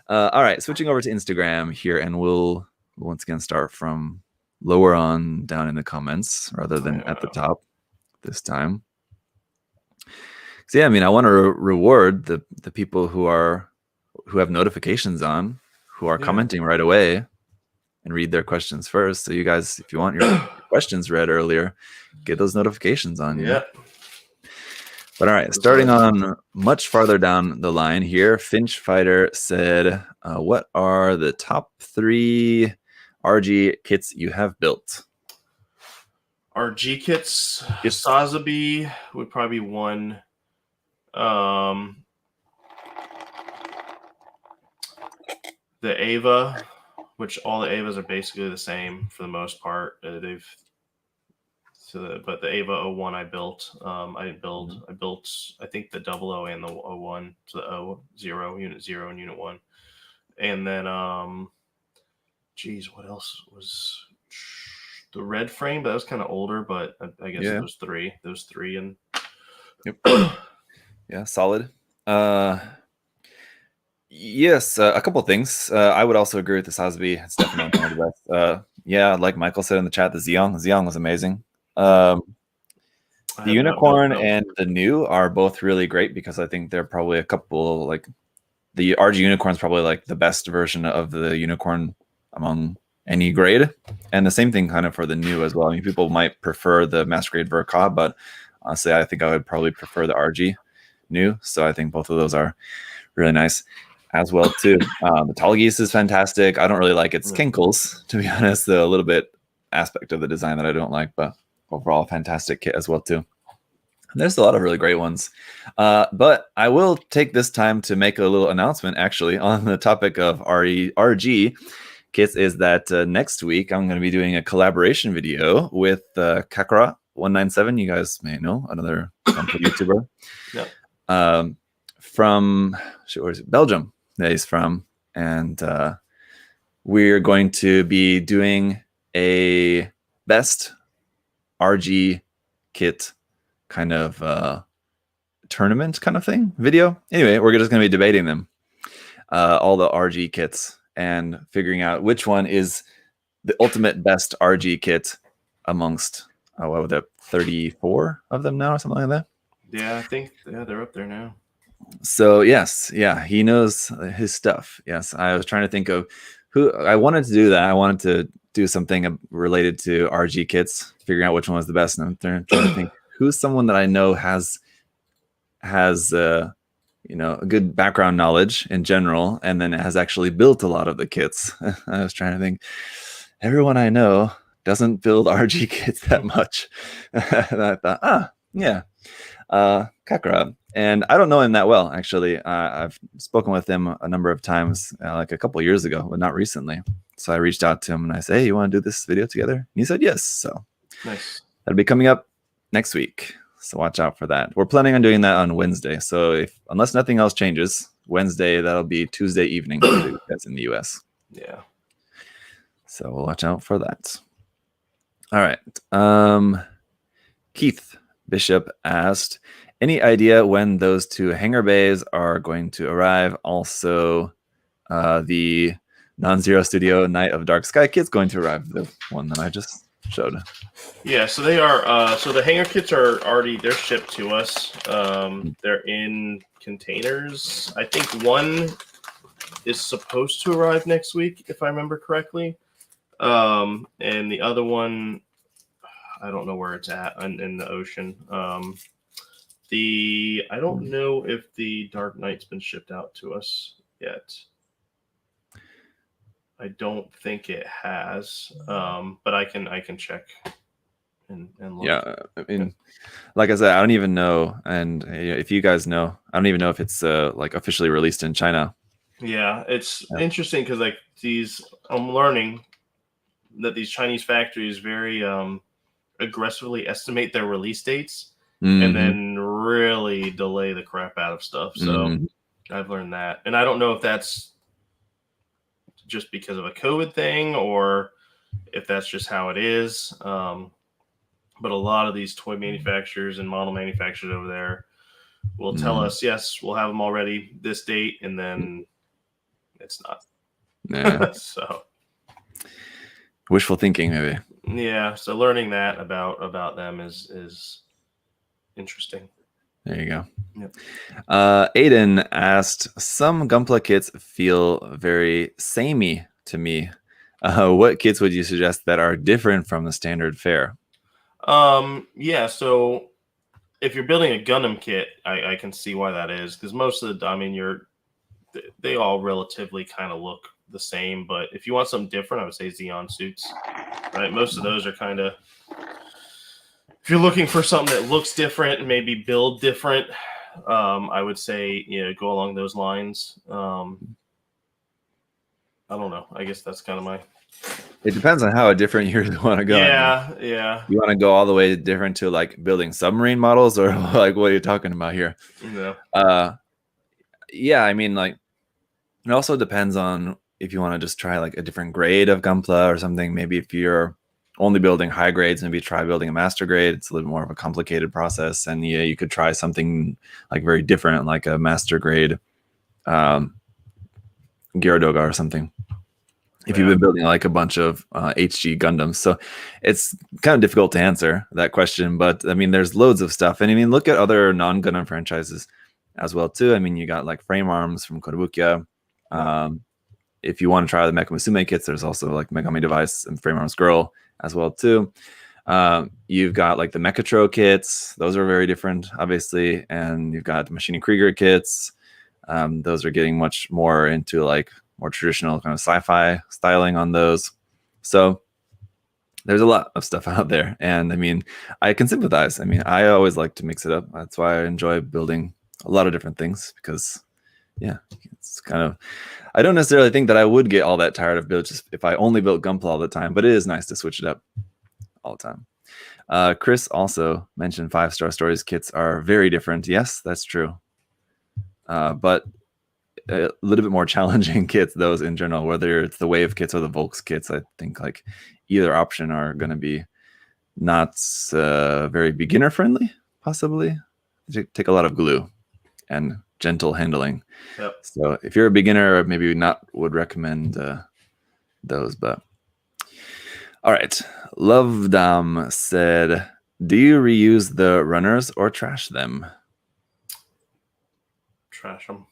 All right, switching over to Instagram here, and we'll once again start from lower on down in the comments rather than at the top this time. So yeah, I mean, I want to reward the people who have notifications on, who are commenting right away and read their questions first. So you guys, if you want your questions read earlier, get those notifications on. Yeah. But all right, starting on much farther down the line here, Finch Fighter said, what are the top 3 RG kits you have built? RG kits, Sazabi would probably be one. The Ava, which all the Avas are basically the same for the most part. But the Ava 01 I built. I built I think the 00 and the 01, so the 0, Unit 0 and Unit 1. And then what else was the red frame? But that was kind of older, but I guess those three and yeah, solid. Yes, a couple of things. I would also agree with the Sazabi. It's definitely one of the best. Yeah, like Michael said in the chat, the Zeong was amazing. The Unicorn and the New are both really great, because I think they're probably a couple, like the RG Unicorn is probably like the best version of the Unicorn among any grade, and the same thing kind of for the New as well. I mean, people might prefer the Master Grade Verka, but honestly, I think I would probably prefer the RG New. So I think both of those are really nice as well too. The Tall Geese is fantastic. I don't really like its kinkles, to be honest. A little bit aspect of the design that I don't like, but overall fantastic kit as well too. There's a lot of really great ones. But I will take this time to make a little announcement actually on the topic of RG kits, is that next week I'm going to be doing a collaboration video with Kakura Ep.197, you guys may know, another YouTuber. Yep. From where is it? Belgium that he's from. And we're going to be doing a best RG kit kind of tournament kind of thing video. Anyway, we're just going to be debating them, all the RG kits, and figuring out which one is the ultimate best RG kit amongst what was it, 34 of them now or something like that. Yeah, I think they're up there now. So yes, yeah, he knows his stuff. Yes, I was trying to think of who I wanted to do that. I wanted to do something related to RG kits, figuring out which one was the best. And I'm trying to think who's someone that I know has a good background knowledge in general, and then has actually built a lot of the kits. I was trying to think. Everyone I know doesn't build RG kits that much. And I thought, Kakura. And I don't know him that well, actually. I've spoken with him a number of times, like a couple of years ago, but not recently. So I reached out to him and I said, hey, you want to do this video together? And he said yes. So nice. That'll be coming up next week. So watch out for that. We're planning on doing that on Wednesday. So unless nothing else changes, Wednesday, that'll be Tuesday evening for you guys in the US. Yeah. So we'll watch out for that. All right. Keith Bishop asked, any idea when those 2 hangar bays are going to arrive? Also, the Non-Zero Studio Night of Dark Sky kit's going to arrive, the one that I just showed. Yeah, so they are. So the hangar kits are they're shipped to us. They're in containers. I think one is supposed to arrive next week, if I remember correctly. And the other one, I don't know where it's at in the ocean. I don't know if the Dark Knight's been shipped out to us yet. I don't think it has, but I can check and look. Yeah, I mean, like I said, I don't even know, and if you guys know, I don't even know if it's like officially released in China. Yeah, it's interesting because like I'm learning that these Chinese factories very aggressively estimate their release dates. And then really delay the crap out of stuff. So I've learned that. And I don't know if that's just because of a COVID thing or if that's just how it is. But a lot of these toy manufacturers and model manufacturers over there will tell us, yes, we'll have them already this date. And then it's not. Yeah. So wishful thinking, maybe. Yeah. So learning that about them is interesting. There you go. Yep. Aiden asked, some Gunpla kits feel very samey to me. What kits would you suggest that are different from the standard fare? Yeah, so if you're building a Gundam kit, I can see why that is, because most of they all relatively kind of look the same, but if you want something different, I would say Xeon suits, right? Most of those are kind of, if you're looking for something that looks different and maybe build different, I would say, go along those lines. I don't know. I guess that's kind of my... It depends on how different you want to go. Yeah, yeah. You want to go all the way different to like building submarine models, or like what are you talking about here? Yeah. Yeah, I mean, like, it also depends on if you want to just try like a different grade of Gunpla or something. Maybe if you're only building high grades, maybe try building a master grade. It's a little more of a complicated process, and yeah, you could try something like very different, like a master grade Gyaradoga or something. If you've been building like a bunch of HG Gundams. So it's kind of difficult to answer that question, but I mean, there's loads of stuff. And I mean, look at other non-Gundam franchises as well too. I mean, you got like Frame Arms from Kotobukiya. If you want to try the Mecha Musume kits, there's also like Megami Device and Frame Arms Girl as well too. You've got like the Mechatro kits. Those are very different, obviously. And you've got the Maschinen Krieger kits. Those are getting much more into like more traditional kind of sci-fi styling on those. So there's a lot of stuff out there. And I mean, I can sympathize. I mean, I always like to mix it up. That's why I enjoy building a lot of different things, because yeah, it's kind of, I don't necessarily think that I would get all that tired of build just if I only built Gunpla all the time, but it is nice to switch it up all the time. Chris also mentioned 5-Star Stories kits are very different. Yes, that's true. But a little bit more challenging kits, those in general, whether it's the Wave kits or the Volks kits. I think like either option are going to be not very beginner friendly, possibly. They take a lot of glue and gentle handling. Yep. So if you're a beginner, maybe not would recommend those. But all right, Lovedam said, do you reuse the runners or trash them? Trash them.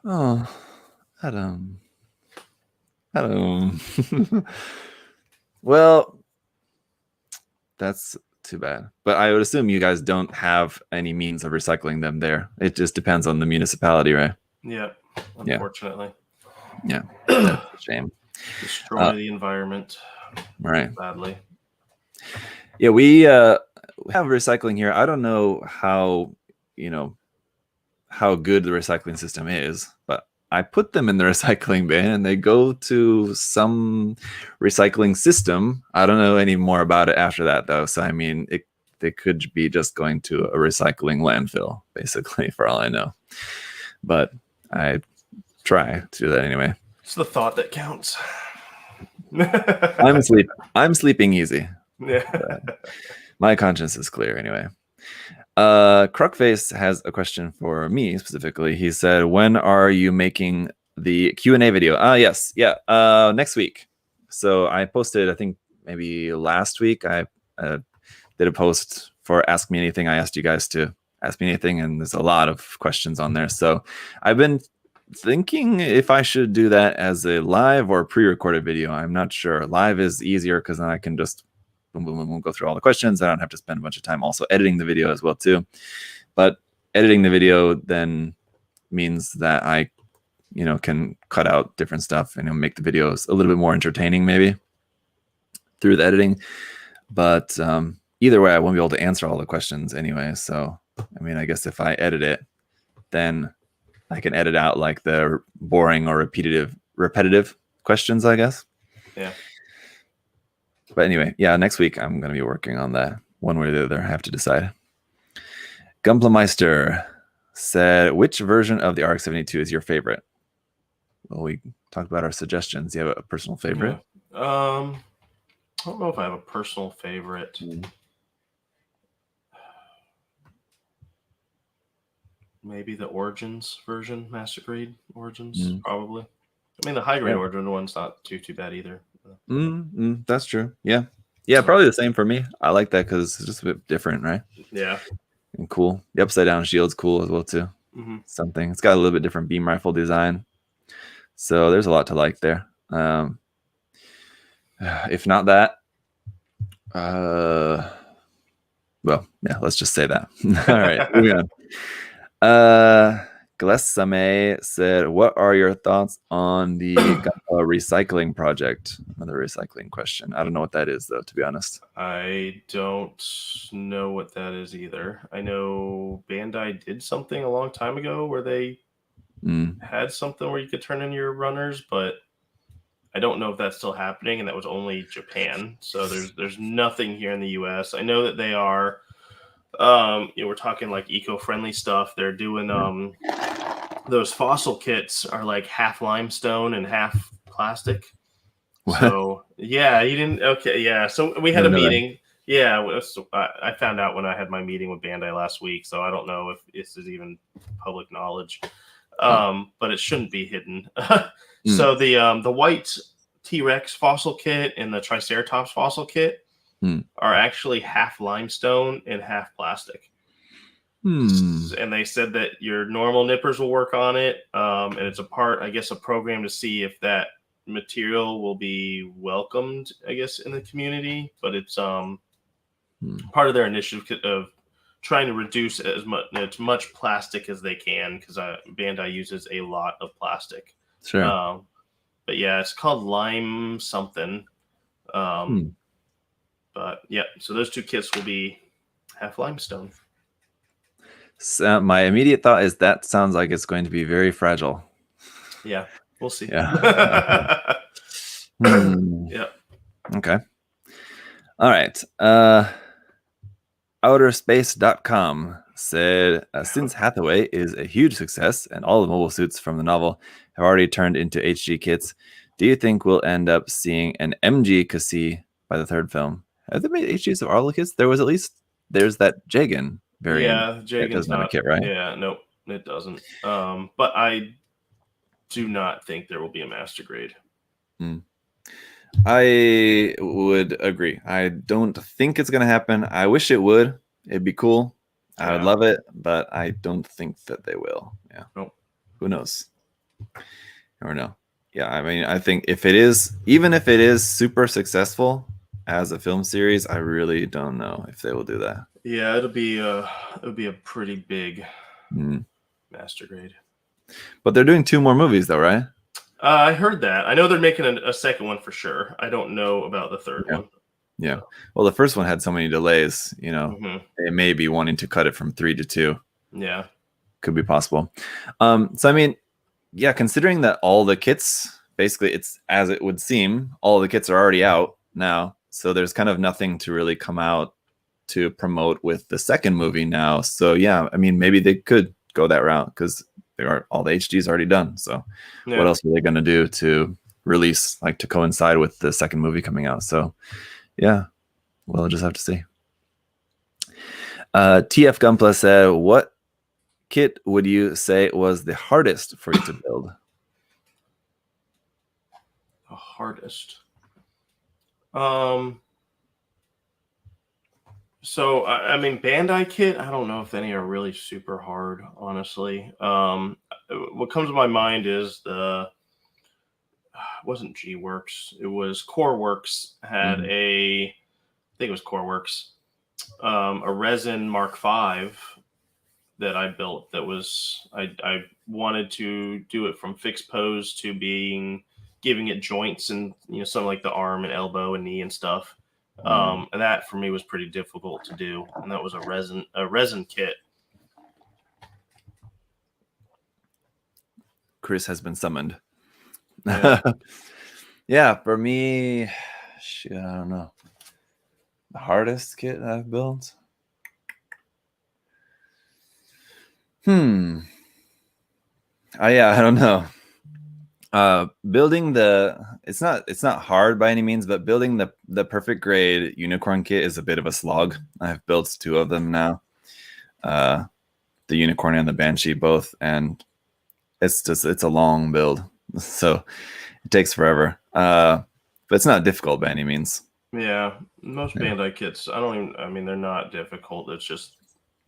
Oh, Adam. Well, that's too bad. But I would assume you guys don't have any means of recycling them there. It just depends on the municipality, right? Yeah, unfortunately. Yeah, that's a shame. Destroy the environment. Right. Badly. Yeah, we have recycling here. I don't know how good the recycling system is, but I put them in the recycling bin and they go to some recycling system. I don't know any more about it after that, though. So, I mean, they could be just going to a recycling landfill, basically, for all I know. But I try to do that anyway. It's the thought that counts. I'm sleeping easy. Yeah. My conscience is clear anyway. Crockface has a question for me specifically. He said, when are you making the Q&A video? Yes. Yeah. Next week. So I posted, I think maybe last week, I did a post for Ask Me Anything. I asked you guys to ask me anything, and there's a lot of questions on there. So I've been thinking if I should do that as a live or pre-recorded video. I'm not sure. Live is easier because then I can just boom, boom, boom, boom, go through all the questions. I don't have to spend a bunch of time also editing the video as well too. But editing the video then means that I, can cut out different stuff and make the videos a little bit more entertaining maybe through the editing. But either way, I won't be able to answer all the questions anyway. So, I mean, I guess if I edit it, then I can edit out like the boring or repetitive questions, I guess. Yeah. But anyway, yeah, next week I'm going to be working on that one way or the other. I have to decide. Gumplemeister said, which version of the RX-72 is your favorite? Well, we talked about our suggestions. Do you have a personal favorite? Yeah. I don't know if I have a personal favorite. Maybe the Origins version, Master Grade Origins, probably. I mean, the high grade Origin one's not too bad either. That's true. Yeah. Yeah, probably the same for me. I like that because it's just a bit different, right? Yeah. And cool. The upside down shield's cool as well, too. Something. It's got a little bit different beam rifle design. So there's a lot to like there. If not that, well, yeah, let's just say that. All right, moving on. Glessame said, what are your thoughts on the recycling project? Another recycling question. I don't know what that is, though, to be honest. I don't know what that is either. I know Bandai did something a long time ago where they had something where you could turn in your runners, but I don't know if that's still happening, and that was only Japan. So there's nothing here in the US. I know that they are we're talking like eco-friendly stuff. They're doing those fossil kits are like half limestone and half plastic. What? So yeah, you didn't. Okay, yeah. So we had a meeting. Yeah, I found out when I had my meeting with Bandai last week. So I don't know if this is even public knowledge, but it shouldn't be hidden. So the white T-Rex fossil kit and the Triceratops fossil kit are actually half limestone and half plastic. And they said that your normal nippers will work on it. And it's a program to see if that material will be welcomed, I guess, in the community. But it's part of their initiative of trying to reduce as much plastic as they can, because Bandai uses a lot of plastic. Sure. But yeah, it's called Lime something. But yeah, so those two kits will be half limestone. So my immediate thought is that sounds like it's going to be very fragile. Yeah, we'll see. Yeah. Yeah. Okay. All right. Outerspace.com said, since Hathaway is a huge success and all the mobile suits from the novel have already turned into HG kits, do you think we'll end up seeing an MG Cassie by the third film? Have they made HGs of all the kits? There's that Jagan variant. Yeah, It Jagan's doesn't have a not. kit, right? Yeah, nope, it doesn't. But I do not think there will be a master grade. I would agree. I don't think it's going to happen. I wish it would. It'd be cool. I would love it, but I don't think that they will. Yeah. Nope. Who knows? Or no. Yeah, I mean, I think if it is, even if it is super successful as a film series, I really don't know if they will do that. Yeah, it'll be a pretty big master grade. But they're doing 2 more movies, though, right? I heard that. I know they're making a second one for sure. I don't know about the third one. Yeah. Well, the first one had so many delays. They may be wanting to cut it from 3 to 2. Yeah, could be possible. So I mean, yeah, considering that all the kits, basically, it's as it would seem, all the kits are already out now. So there's kind of nothing to really come out to promote with the second movie now. So yeah, I mean, maybe they could go that route because all the HGs already done. So what else are they going to do to release, like to coincide with the second movie coming out? So yeah, we'll just have to see. TF Gunpla said, what kit would you say was the hardest for you to build? the hardest. So I mean, Bandai kit. I don't know if any are really super hard, honestly. What comes to my mind is it wasn't G Works. It was Core Works had I think it was Core Works, a resin Mark V that I built. That was I wanted to do it from fixed pose to giving it joints and something like the arm and elbow and knee and stuff. And that for me was pretty difficult to do, and that was a resin kit. Chris has been summoned. Yeah, yeah, for me, shit, I don't know. The hardest kit I've built. Yeah, I don't know. Building it's not hard by any means, but building the perfect grade unicorn kit is a bit of a slog. I've built 2 of them now, the unicorn and the banshee both, and it's a long build, so it takes forever. But it's not difficult by any means. yeah. Most Bandai kits, I mean, they're not difficult. It's just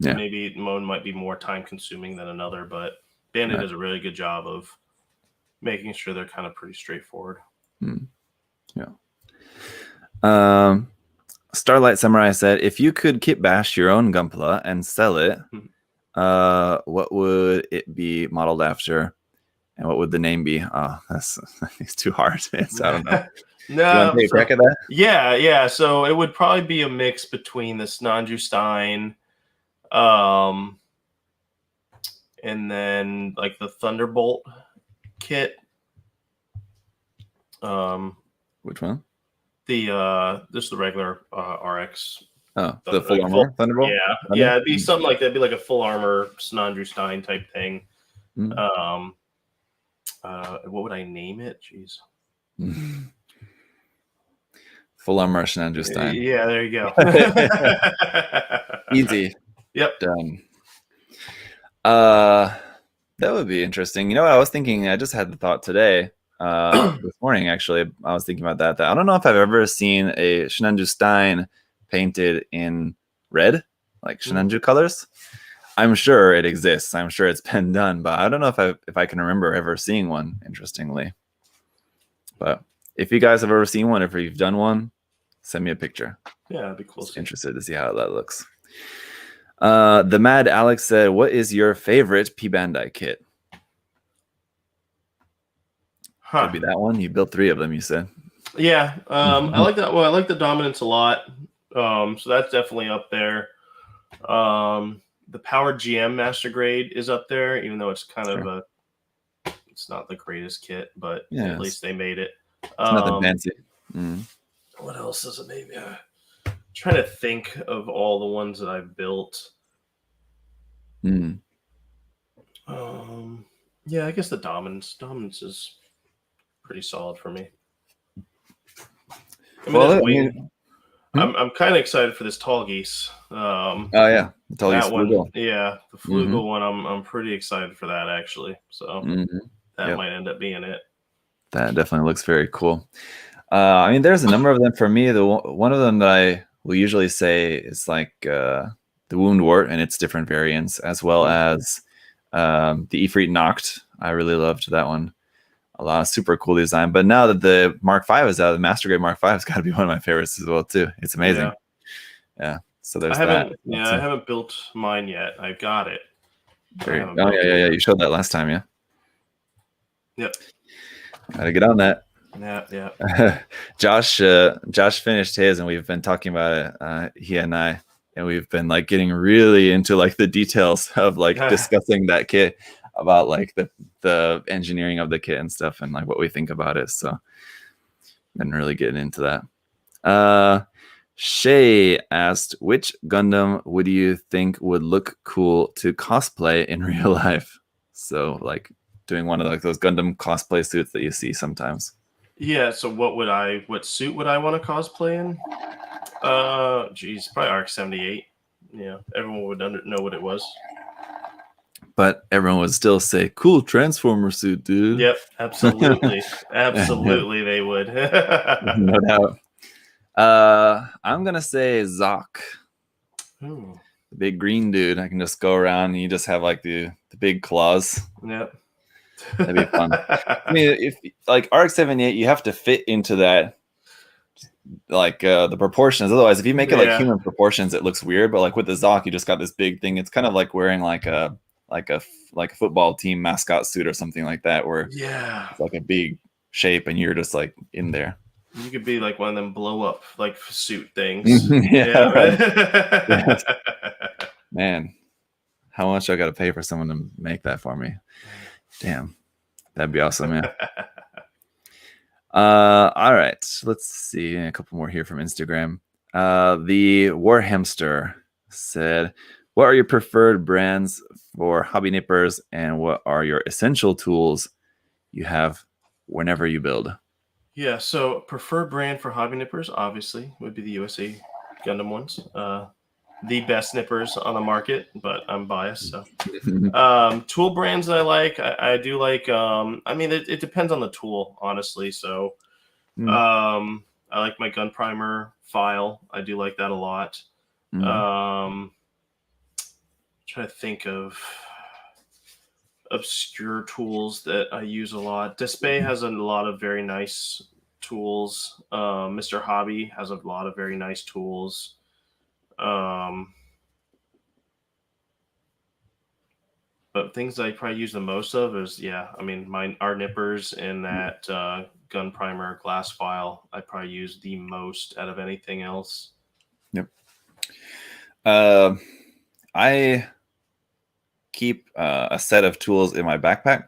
maybe one might be more time consuming than another, but Bandai does a really good job of making sure they're kind of pretty straightforward. Yeah. Starlight Samurai said, if you could kit bash your own Gunpla and sell it, what would it be modeled after? And what would the name be? Oh, it's too hard. I don't know. No, you want to take a crack at that? Yeah. So it would probably be a mix between the Snanju Stein, and then like the Thunderbolt kit. Which one? Just the regular RX. Oh, the full armor Thunderbolt? Yeah, it'd be something like that. It'd be like a full armor Snandru Stein type thing. What would I name it? Jeez. Full armor Snandru Stein. Yeah, there you go. Easy. Yep. Done. That would be interesting. You know what I was thinking? I just had the thought today. This morning, actually, I was thinking about that I don't know if I've ever seen a Shinanju Stein painted in red, like Shinanju colors. I'm sure it exists. I'm sure it's been done, but I don't know if I can remember ever seeing one, interestingly. But if you guys have ever seen one, if you've done one, send me a picture. Yeah, that'd be cool. Just interested to see how that looks. The Mad Alex said, what is your favorite P Bandai kit? Could be that one. You built 3 of them, you said. Yeah. I like that. Well, I like the Dominance a lot. So that's definitely up there. The Power GM Master Grade is up there, even though it's kind of it's not the greatest kit, but at least they made it. It's nothing fancy. What else is it? Maybe Trying to think of all the ones that I've built. Mm. Yeah, I guess the Dominance. Dominance is pretty solid for me. I mean, Well, there's I way. mean, I'm kind of excited for this Tall Geese. oh yeah, tell you That one, Flugel. yeah, the Flugel one. I'm pretty excited for that actually. So that might end up being it. That definitely looks very cool. I mean, there's a number of them for me. One of them that I will usually say is like the Wound Wart and its different variants, as well as the Ifrit Noct. I really loved that one. A lot of super cool design. But now that the Mark V is out, the Master Grade Mark V has got to be one of my favorites as well too. It's amazing. Yeah. So there's that. Yeah, I haven't built mine yet. I got it. Yeah. You showed that last time, yeah. Yep. Gotta get on that. Yeah. Josh finished his, and we've been talking about it. He and I, and we've been like getting really into like the details of like discussing that kit, about like the engineering of the kit and stuff, and like what we think about it. So, been really getting into that. Shay asked, which Gundam would you think would look cool to cosplay in real life? So like doing one of like those Gundam cosplay suits that you see sometimes. Yeah, so what suit would I want to cosplay in? Geez, probably ARC-78. Yeah, everyone would know what it was. But everyone would still say, cool Transformer suit, dude. Yep, absolutely. Absolutely they would. No doubt. I'm gonna say Zok. Ooh. The big green dude. I can just go around and you just have like the big claws. Yep. That'd be fun. I mean, if like ARC-78, you have to fit into that, like the proportions. Otherwise, if you make it like human proportions, it looks weird. But like with the Zok, you just got this big thing. It's kind of like wearing like a football team mascot suit or something like that, where it's like a big shape and you're just like in there. You could be like one of them blow up like suit things. Right. Man, how much I got to pay for someone to make that for me? Damn, that'd be awesome, man. All right, let's see a couple more here from Instagram. The Warhamster said, what are your preferred brands for hobby nippers, and what are your essential tools you have whenever you build? Yeah, so preferred brand for hobby nippers obviously would be the USA Gundam ones. The best nippers on the market, but I'm biased. So, tool brands that I like, I do like. I mean, it depends on the tool, honestly. So, I like my gun primer file. I do like that a lot. Try to think of obscure tools that I use a lot. Despae has a lot of very nice tools. Mr. Hobby has a lot of very nice tools. But things I probably use the most of is, our nippers and that gun primer glass file. I probably use the most out of anything else. Yep. I keep a set of tools in my backpack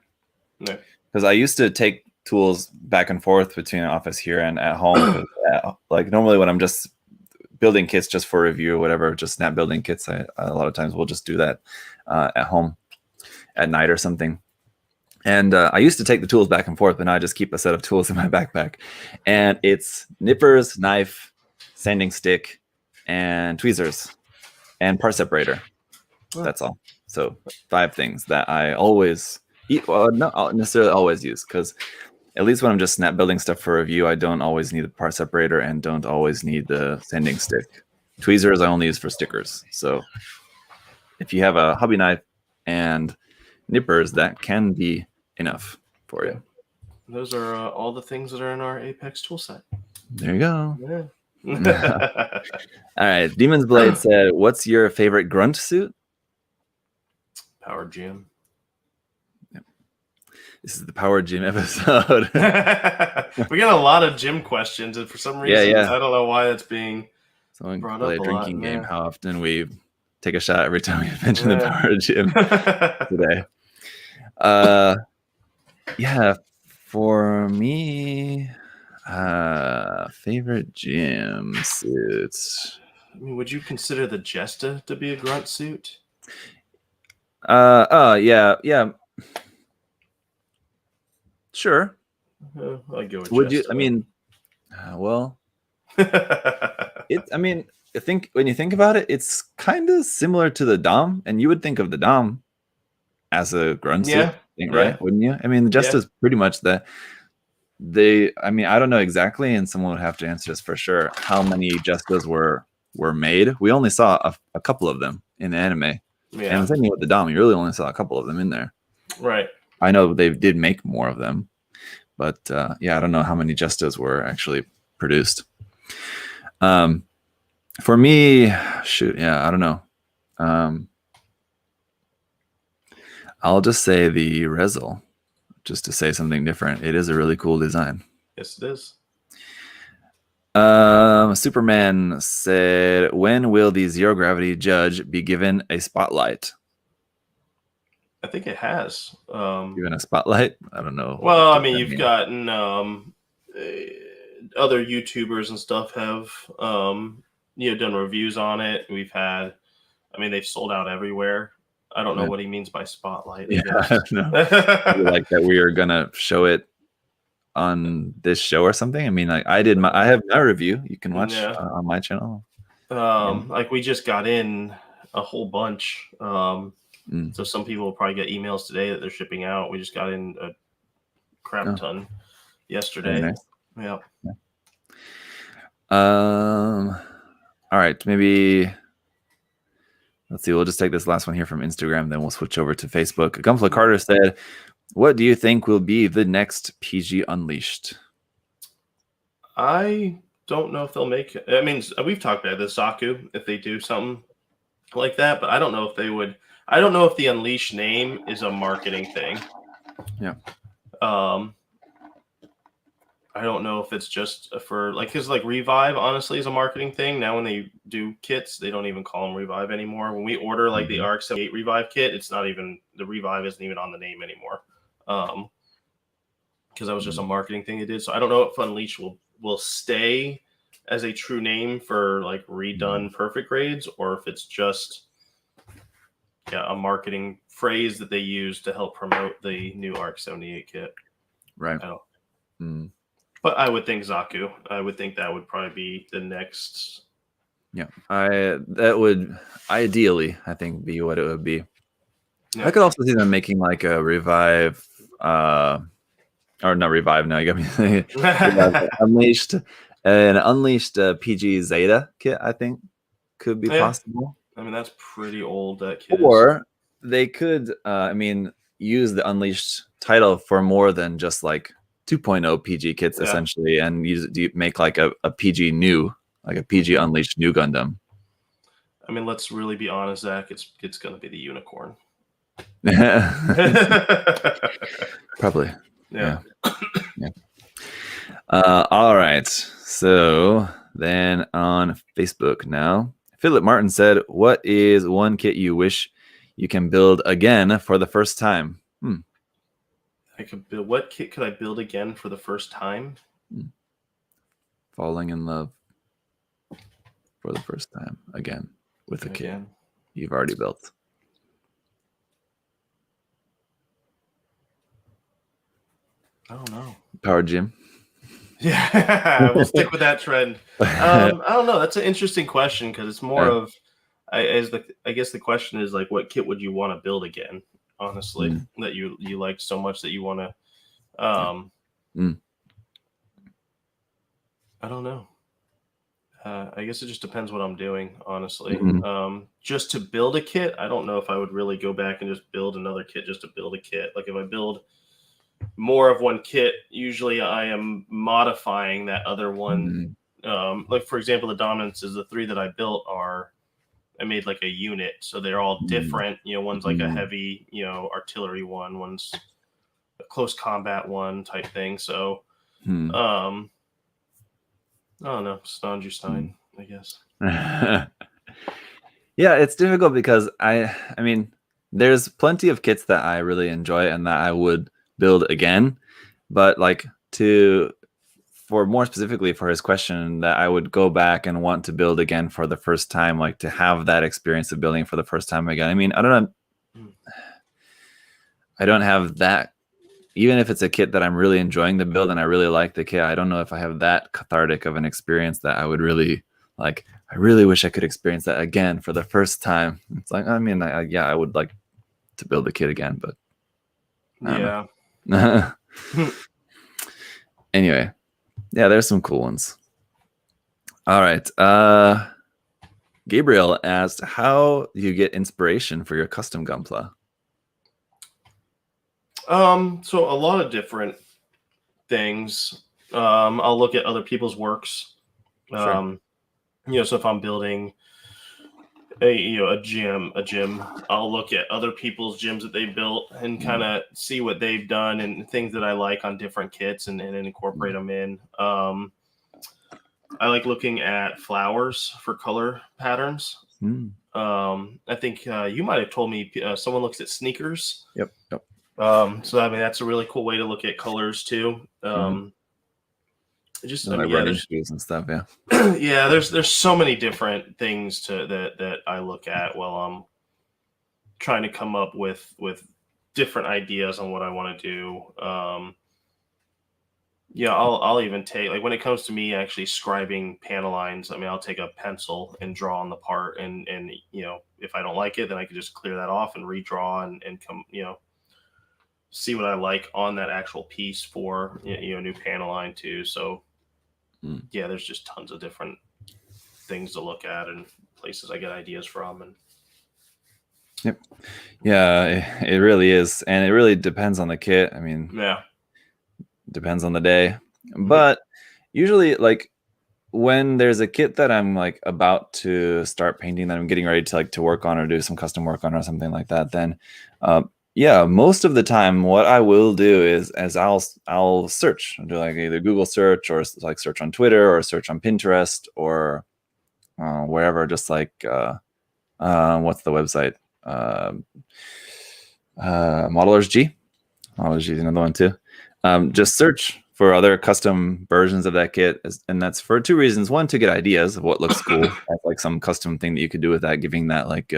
because I used to take tools back and forth between office here and at home. Like normally when I'm just building kits just for review or whatever, just snap building kits, a lot of times we'll just do that at home at night or something. And I used to take the tools back and forth, but now I just keep a set of tools in my backpack. And it's nippers, knife, sanding stick, and tweezers, and part separator. That's all. So 5 things that I always not necessarily always use, because at least when I'm just snap building stuff for review, I don't always need the part separator and don't always need the sanding stick. Tweezers I only use for stickers. So if you have a hobby knife and nippers, that can be enough for you. Those are all the things that are in our Apex tool set. There you go. Yeah. All right. Demon's Blade said, what's your favorite grunt suit? Power Gym. Yep. This is the Power Gym episode. We get a lot of gym questions, and for some reason, I don't know why that's being brought up a drinking lot. Game. How often we take a shot every time we mention the Power Gym today. For me, favorite gym suits. I mean, would you consider the Jesta to be a grunt suit? Yeah. Sure. I'll go with Would you? Jesta. I mean, well, I mean, I think when you think about it, it's kind of similar to the Dom, and you would think of the Dom as a grunt suit, right? Wouldn't you? I mean, just as pretty much I mean, I don't know exactly, and someone would have to answer this for sure. How many Jestas were made? We only saw a couple of them in the anime, and the same thing with the Dom. You really only saw a couple of them in there, right? I know they did make more of them, but yeah, I don't know how many Jestas were actually produced. For me, shoot, yeah, I don't know. I'll just say the Rezel, just to say something different. It is a really cool design. Yes, it is. Superman said, when will the zero gravity judge be given a spotlight? I think it has. Given a spotlight? I don't know. Well, I mean, you've gotten other YouTubers and stuff have done reviews on it. We've had, I mean, they've sold out everywhere. I don't know what he means by spotlight. Yeah, no. Like that we are gonna show it on this show or something. I mean, like I have my review. You can watch on my channel. Like we just got in a whole bunch. So some people will probably get emails today that they're shipping out. We just got in a crap ton yesterday. Nice. Yeah. All right, maybe let's see. We'll just take this last one here from Instagram, then we'll switch over to Facebook. Gunflow Carter said, "What do you think will be the next PG Unleashed?" I don't know if they'll make it. I mean, we've talked about the Zaku if they do something like that, but I don't know if they would. I don't know if the Unleashed name is a marketing thing. Yeah. I don't know if it's just for because Revive honestly is a marketing thing. Now when they do kits, they don't even call them Revive anymore. When we order the RX-78 Revive kit, it's not even the Revive isn't even on the name anymore. Because that was just a marketing thing they did. So I don't know if Unleashed will stay as a true name for redone perfect grades, or if it's just a marketing phrase that they use to help promote the new RX-78 kit. Right. But I would think Zaku. I would think that would probably be the next. Yeah, that would ideally, I think, be what it would be. Yeah. I could also see them making like a Revive, or not Revive. No, you got me thinking. Unleashed, an Unleashed PG Zeta kit. I think could be possible. I mean, that's pretty old. That kit. Or they could, use the Unleashed title for more than just 2.0 PG kits essentially, and make like a PG new, like a PG Unleashed new Gundam. I mean, let's really be honest, Zach. It's going to be the unicorn. Probably. Yeah. All right. So then on Facebook now, Philip Martin said, "What is one kit you wish you can build again for the first time?" I could build. What kit could I build again for the first time? Falling in love for the first time again with a kit you've already built. I don't know. Power Gym. Yeah, we'll stick with that trend. I don't know. That's an interesting question because it's more of, I guess the question is what kit would you want to build again? Honestly, that you like so much that you want to. I don't know. I guess it just depends what I'm doing. Honestly, just to build a kit, I don't know if I would really go back and just build another kit just to build a kit. Like if I build more of one kit, usually I am modifying that other one. Like for example, the dominances, the 3 that I built I made like a unit, so they're all different. One's like a heavy, artillery one, one's a close combat one type thing. So, I don't know, Stein, I guess. Yeah, it's difficult because I mean, there's plenty of kits that I really enjoy and that I would build again, but to for more specifically for his question, that I would go back and want to build again for the first time, like to have that experience of building for the first time again. I mean, I don't have that. Even if it's a kit that I'm really enjoying the build and I really like the kit, I don't know if I have that cathartic of an experience that I would really like. I really wish I could experience that again for the first time. It's like, I mean, I would like to build the kit again, but yeah. Anyway, yeah, there's some cool ones. All right. Gabriel asked, how do you get inspiration for your custom Gunpla? So a lot of different things. I'll look at other people's works. Sure. So if I'm building a gym, I'll look at other people's gyms that they built and kind of see what they've done and things that I like on different kits and incorporate them in. I like looking at flowers for color patterns. I think you might have told me someone looks at sneakers. Yep. So I mean that's a really cool way to look at colors too. Just like running shoes and stuff. Yeah. Yeah. There's so many different things that I look at while I'm trying to come up with different ideas on what I want to do. I'll even take, like, when it comes to me actually scribing panel lines, I mean, I'll take a pencil and draw on the part and if I don't like it, then I can just clear that off and redraw and come, see what I like on that actual piece for, a new panel line too. So yeah, there's just tons of different things to look at and places I get ideas from. And yep. Yeah, it really is. And it really depends on the kit. I mean, yeah. Depends on the day, but usually, like, when there's a kit that I'm like about to start painting, that I'm getting ready to to work on or do some custom work on or something like that, then most of the time what I will do is I'll search. I'll do like either Google search or like search on Twitter or search on Pinterest or wherever, just like what's the website, Modelers G is another one too. Just search for other custom versions of that kit, and that's for two reasons. One, to get ideas of what looks cool, like some custom thing that you could do with that, giving that like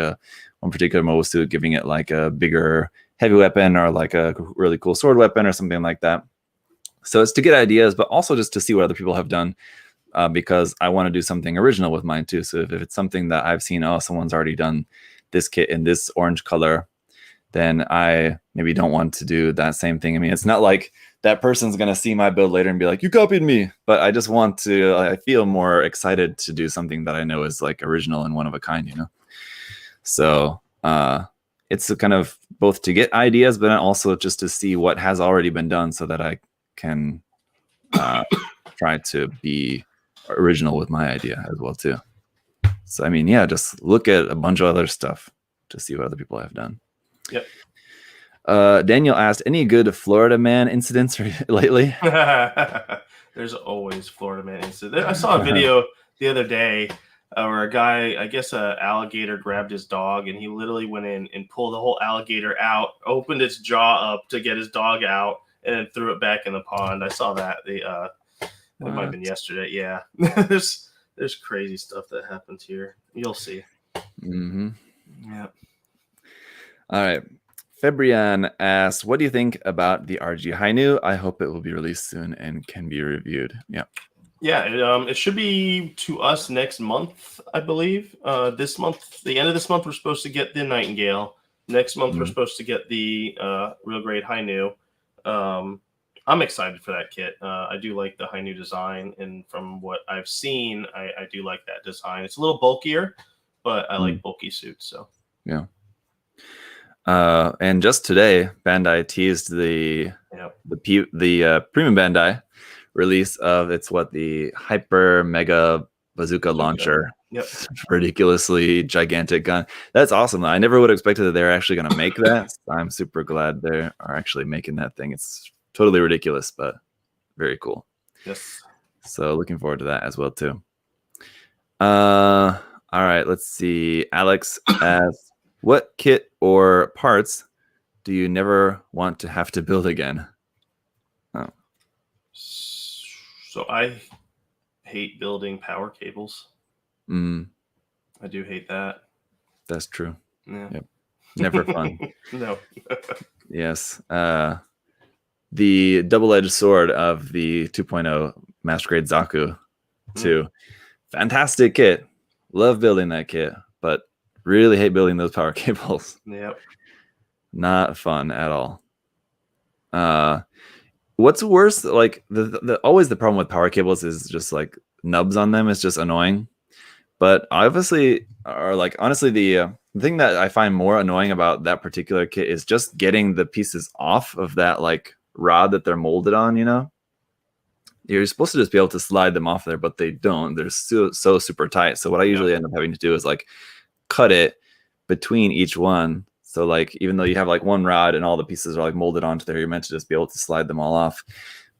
one particular mobile suit, giving it like a bigger heavy weapon or like a really cool sword weapon or something like that. So it's to get ideas, but also just to see what other people have done, because I want to do something original with mine too. So if it's something that I've seen, someone's already done this kit in this orange color, then I maybe don't want to do that same thing. I mean, it's not like that person's going to see my build later and be like, you copied me. But I just want to, I feel more excited to do something that I know is like original and one of a kind, So it's a kind of both to get ideas, but also just to see what has already been done so that I can try to be original with my idea as well too. So, I mean, yeah, just look at a bunch of other stuff to see what other people have done. Yep. Daniel asked, any good Florida man incidents lately? There's always Florida man incidents. I saw a video the other day where a guy, I guess an alligator grabbed his dog, and he literally went in and pulled the whole alligator out, opened its jaw up to get his dog out, and then threw it back in the pond. I saw that. It might have been yesterday. Yeah. There's crazy stuff that happens here. You'll see. Mm-hmm. Yeah. All right. Febrian asks, what do you think about the RG Hainu? I hope it will be released soon and can be reviewed. Yeah. Yeah, it should be to us next month, I believe. This month, the end of this month, we're supposed to get the Nightingale. Next month, we're supposed to get the real grade Hainu. I'm excited for that kit. I do like the Hainu design, and from what I've seen, I do like that design. It's a little bulkier, but I like bulky suits. So yeah. And just today, Bandai teased the Premium Bandai release of the Hyper Mega Bazooka launcher. Yep. Ridiculously gigantic gun. That's awesome. I never would have expected that they're actually going to make that. I'm super glad they are actually making that thing. It's totally ridiculous, but very cool. Yes. So looking forward to that as well too. All right, let's see. Alex asks, what kit or parts do you never want to have to build again? Oh. So I hate building power cables. Mm, I do hate that. that's true. Yeah. Yep. Never fun. No. Yes. The double-edged sword of the 2.0 Master Grade Zaku 2. Fantastic kit. Love building that kit, but really hate building those power cables. Yep. Not fun at all. What's worse, like the always the problem with power cables is just like nubs on them is just annoying. But obviously, or like honestly, the thing that I find more annoying about that particular kit is just getting the pieces off of that like rod that they're molded on. You know, you're supposed to just be able to slide them off there, but they don't. They're so super tight. So what I usually end up having to do is like cut it between each one. So like even though you have like one rod and all the pieces are like molded onto there, you're meant to just be able to slide them all off.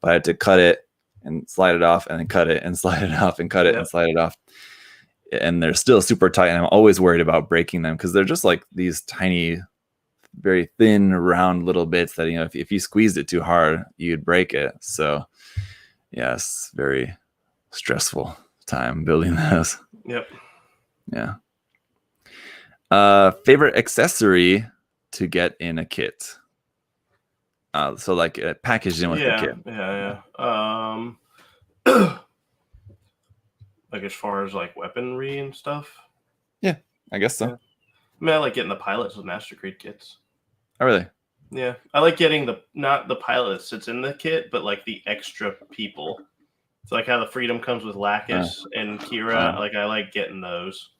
But I had to cut it and slide it off and then cut it and slide it off and cut it and slide it off. And they're still super tight. And I'm always worried about breaking them because they're just like these tiny, very thin, round little bits that, you know, if you squeezed it too hard, you'd break it. So yes, very stressful time building those. Yep. Yeah. Favorite accessory to get in a kit. So like packaged in with the kit. Yeah. Like as far as like weaponry and stuff. Yeah, I guess so. Yeah. I mean, I like getting the pilots with Master Grade kits. Oh, really? Yeah, I like getting not the pilot that sits in the kit, but like the extra people. It's like how the Freedom comes with Lacus and Kira. Like I like getting those.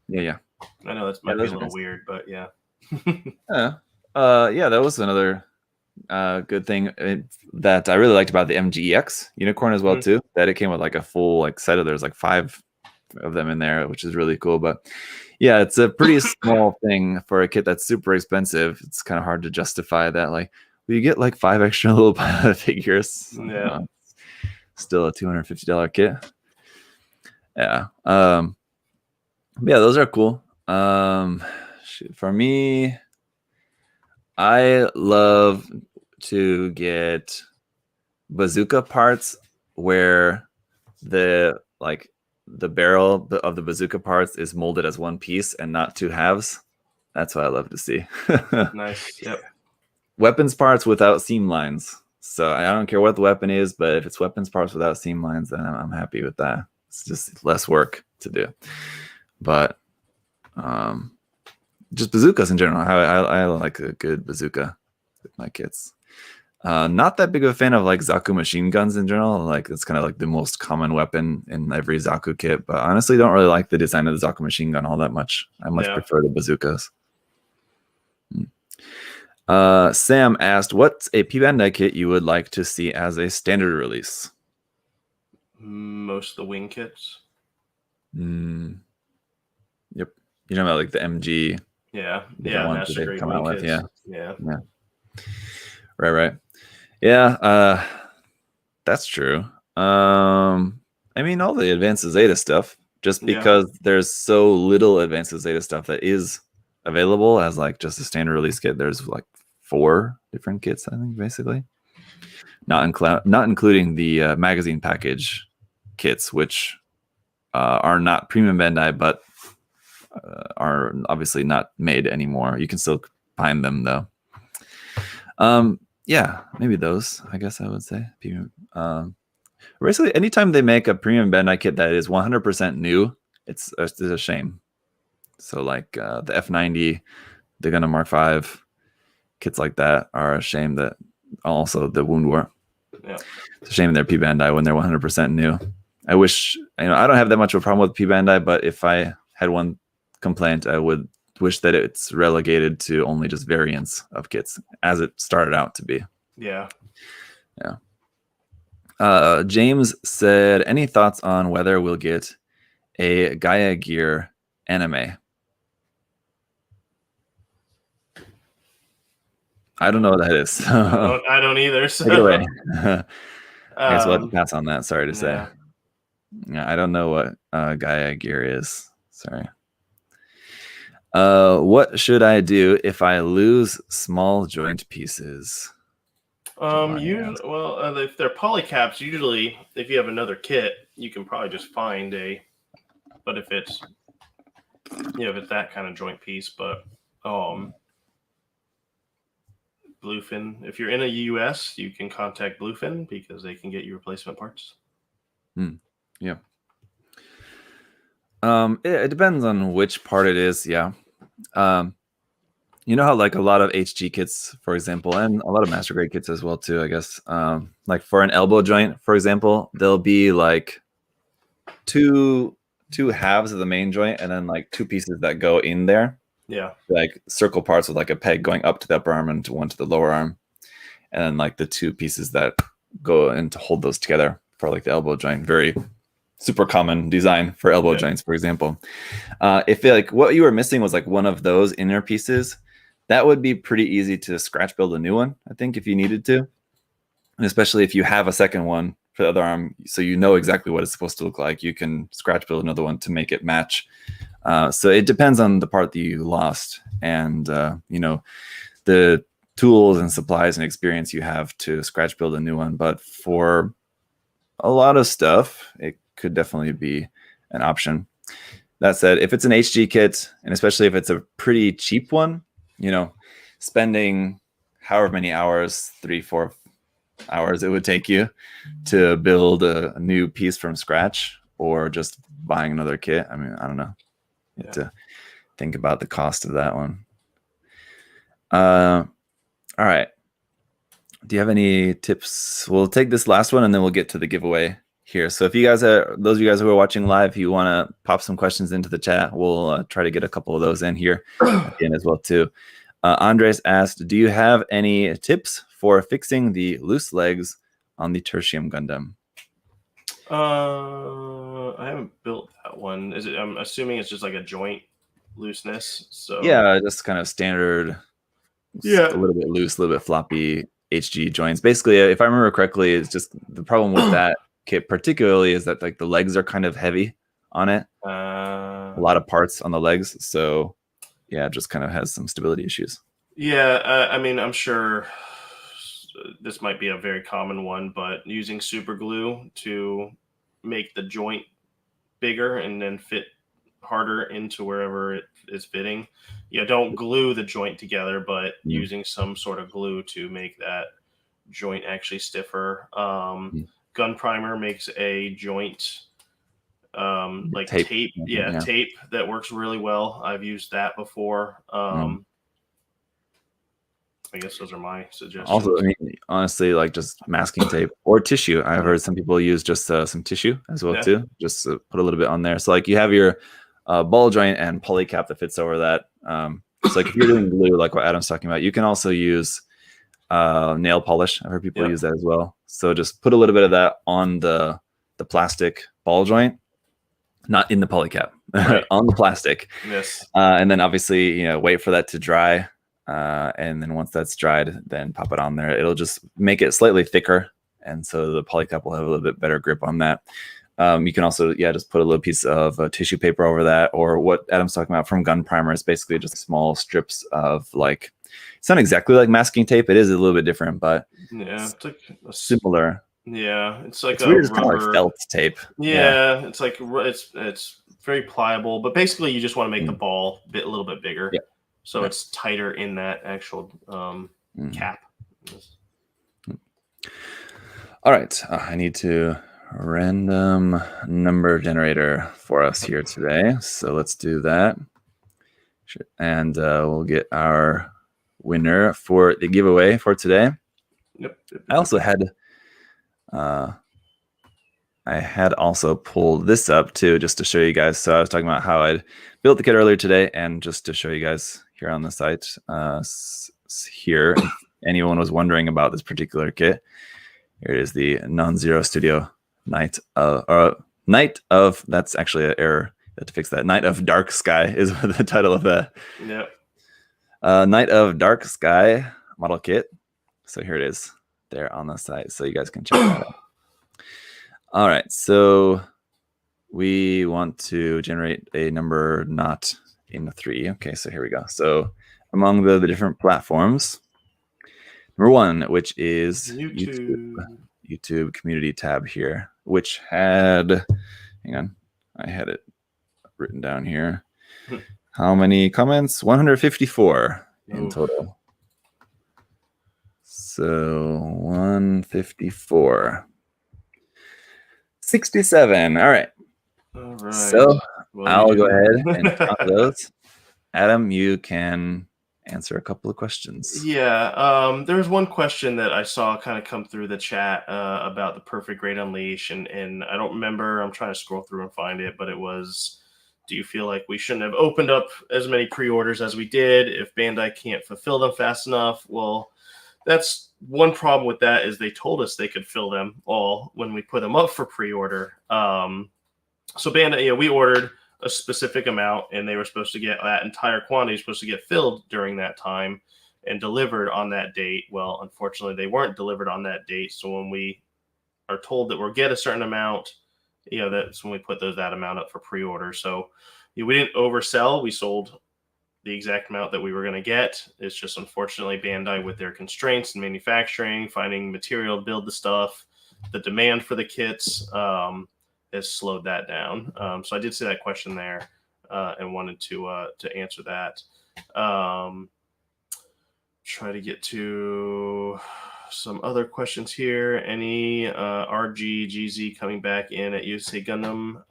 Yeah. I know that might be a little weird, but yeah. Yeah, that was another good thing that I really liked about the MGEX unicorn as well too. That it came with like a full like set of there's like 5 of them in there, which is really cool. But yeah, it's a pretty small thing for a kit that's super expensive. It's kind of hard to justify that. Like, will you get like 5 extra little figures? Yeah, still a $250 kit. Yeah. Yeah, those are cool. For me, I love to get bazooka parts where the barrel of the bazooka parts is molded as one piece and not 2 halves. That's what I love to see. Nice. Yep. Weapons parts without seam lines. So I don't care what the weapon is, but if it's weapons parts without seam lines, then I'm happy with that. It's just less work to do. But just bazookas in general. I like a good bazooka with my kits. Not that big of a fan of like Zaku machine guns in general. Like it's kind of like the most common weapon in every Zaku kit. But honestly, don't really like the design of the Zaku machine gun all that much. I much prefer the bazookas. Sam asked, "What's a P Bandai kit you would like to see as a standard release?" Most of the wing kits. Yep. You know about like the MG. Yeah. Ones that they've come out with. Yeah. Right. Yeah. That's true. I mean, all the Advanced Zeta stuff. Just because there's so little Advanced Zeta stuff that is available as like just a standard release kit. There's like 4 different kits, I think, basically. Not including the magazine package kits, which are not premium Bandai, but are obviously not made anymore. You can still find them though. Yeah, maybe those. I guess I would say. Basically, anytime they make a premium Bandai kit that is 100% new, it's a shame. So like the F90, the Gundam Mark V, kits like that are a shame. That also the Wound War. Yeah. It's a shame they're P Bandai when they're 100% new. I wish, I don't have that much of a problem with P Bandai, but if I had one complaint, I would wish that it's relegated to only just variants of kits as it started out to be. Yeah. James said, any thoughts on whether we'll get a Gaia Gear anime? I don't know what that is. I don't either. So. Anyway, I guess we'll have to pass on that. Sorry to say. Yeah, I don't know what Gaia Gear is. Sorry. What should I do if I lose small joint pieces? If they're polycaps, usually if you have another kit, you can probably just find a. But if it's that kind of joint piece, but Bluefin, if you're in the US, you can contact Bluefin because they can get you replacement parts. Yeah. It depends on which part it is. Yeah. You know how like a lot of HG kits, for example, and a lot of master grade kits as well too, I guess. Like for an elbow joint, for example, there'll be like two halves of the main joint and then like two pieces that go in there. Yeah. Like circle parts with like a peg going up to the upper arm and one to the lower arm. And then like the two pieces that go in to hold those together for like the elbow joint. Very super common design for elbow joints, for example. If like what you were missing was like one of those inner pieces, that would be pretty easy to scratch build a new one, I think, if you needed to. And especially if you have a second one for the other arm, so you know exactly what it's supposed to look like, you can scratch build another one to make it match. So it depends on the part that you lost and, the tools and supplies and experience you have to scratch build a new one. But for a lot of stuff, it could definitely be an option. That said, if it's an HG kit, and especially if it's a pretty cheap one, spending however many hours, 3-4 hours it would take you to build a new piece from scratch, or just buying another kit. I mean, I don't know. You have to think about the cost of that one. All right. Do you have any tips? We'll take this last one and then we'll get to the giveaway here. So if you guys those of you guys who are watching live, if you want to pop some questions into the chat, we'll try to get a couple of those in here at the end as well too. Andres asked, do you have any tips for fixing the loose legs on the Tertium Gundam? I haven't built that one. I'm assuming it's just like a joint looseness. So yeah, just kind of standard. Yeah, a little bit loose, a little bit floppy HG joints. Basically, if I remember correctly, it's just the problem with that kit particularly is that like the legs are kind of heavy on it. A lot of parts on the legs, so yeah, it just kind of has some stability issues. Yeah, I mean, I'm sure this might be a very common one, but using super glue to make the joint bigger and then fit harder into wherever it is fitting. Yeah, don't glue the joint together, but using some sort of glue to make that joint actually stiffer. Gun Primer makes a joint like tape. Tape that works really well. I've used that before. I guess those are my suggestions. Also, I mean, honestly, like just masking tape or tissue. I've heard some people use just some tissue as well too. Just put a little bit on there. So like you have your ball joint and polycap that fits over that. So like if you're doing glue, like what Adam's talking about, you can also use nail polish. I've heard people use that as well. So just put a little bit of that on the plastic ball joint, not in the polycap, on the plastic. Yes. And then obviously, wait for that to dry. And then once that's dried, then pop it on there. It'll just make it slightly thicker. And so the polycap will have a little bit better grip on that. You can also, just put a little piece of tissue paper over that, or what Adam's talking about from Gun Primer is basically just small strips of like, it's not exactly like masking tape. It is a little bit different, but it's like similar. Yeah, it's like it's weird. It's kind of like felt tape. Yeah, it's like it's very pliable, but basically you just want to make the ball a little bit bigger. Yeah. So it's tighter in that actual cap. All right. I need to random number generator for us here today. So let's do that. And we'll get our winner for the giveaway for today. Yep. I also had also pulled this up too, just to show you guys. So I was talking about how I'd built the kit earlier today, and just to show you guys here on the site, here, if anyone was wondering about this particular kit, here it is, the Non-Zero Studio Night of, that's actually an error. You have to fix that. Night of Dark Sky is the title of that. Yep. Night of Dark Sky model kit. So here it is there on the site, so you guys can check that out. All right, so we want to generate a number not in 3. Okay, so here we go. So among the different platforms, Number 1, which is YouTube. YouTube community tab here, which had, hang on, I had it written down here. How many comments? 154 in total. So 154. 67. All right. All right. So I'll go ahead and count those. Adam, you can answer a couple of questions. Yeah. There was one question that I saw kind of come through the chat about the Perfect Grade Unleash, and I don't remember. I'm trying to scroll through and find it, but it was, do you feel like we shouldn't have opened up as many pre-orders as we did if Bandai can't fulfill them fast enough? Well, that's one problem with that is they told us they could fill them all when we put them up for pre-order. So Bandai, we ordered a specific amount, and they were supposed to get that entire quantity supposed to get filled during that time and delivered on that date. Well, unfortunately, they weren't delivered on that date. So when we are told that we'll get a certain amount, that's when we put that amount up for pre-order. So we didn't oversell. We sold the exact amount that we were going to get. It's just unfortunately Bandai, with their constraints in manufacturing, finding material to build the stuff, the demand for the kits has slowed that down. So I did see that question there and wanted to answer that. Try to get to some other questions here. Any RGGZ coming back in at USA Gundam?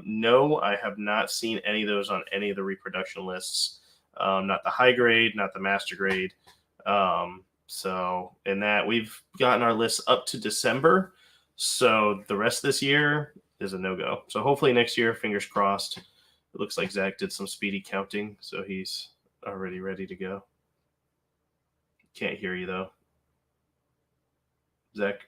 No, I have not seen any of those on any of the reproduction lists. Not the high grade, not the master grade. So in that, we've gotten our lists up to December. So the rest of this year is a no-go. So hopefully next year, fingers crossed. It looks like Zach did some speedy counting, so he's already ready to go. Can't hear you, though. Zach?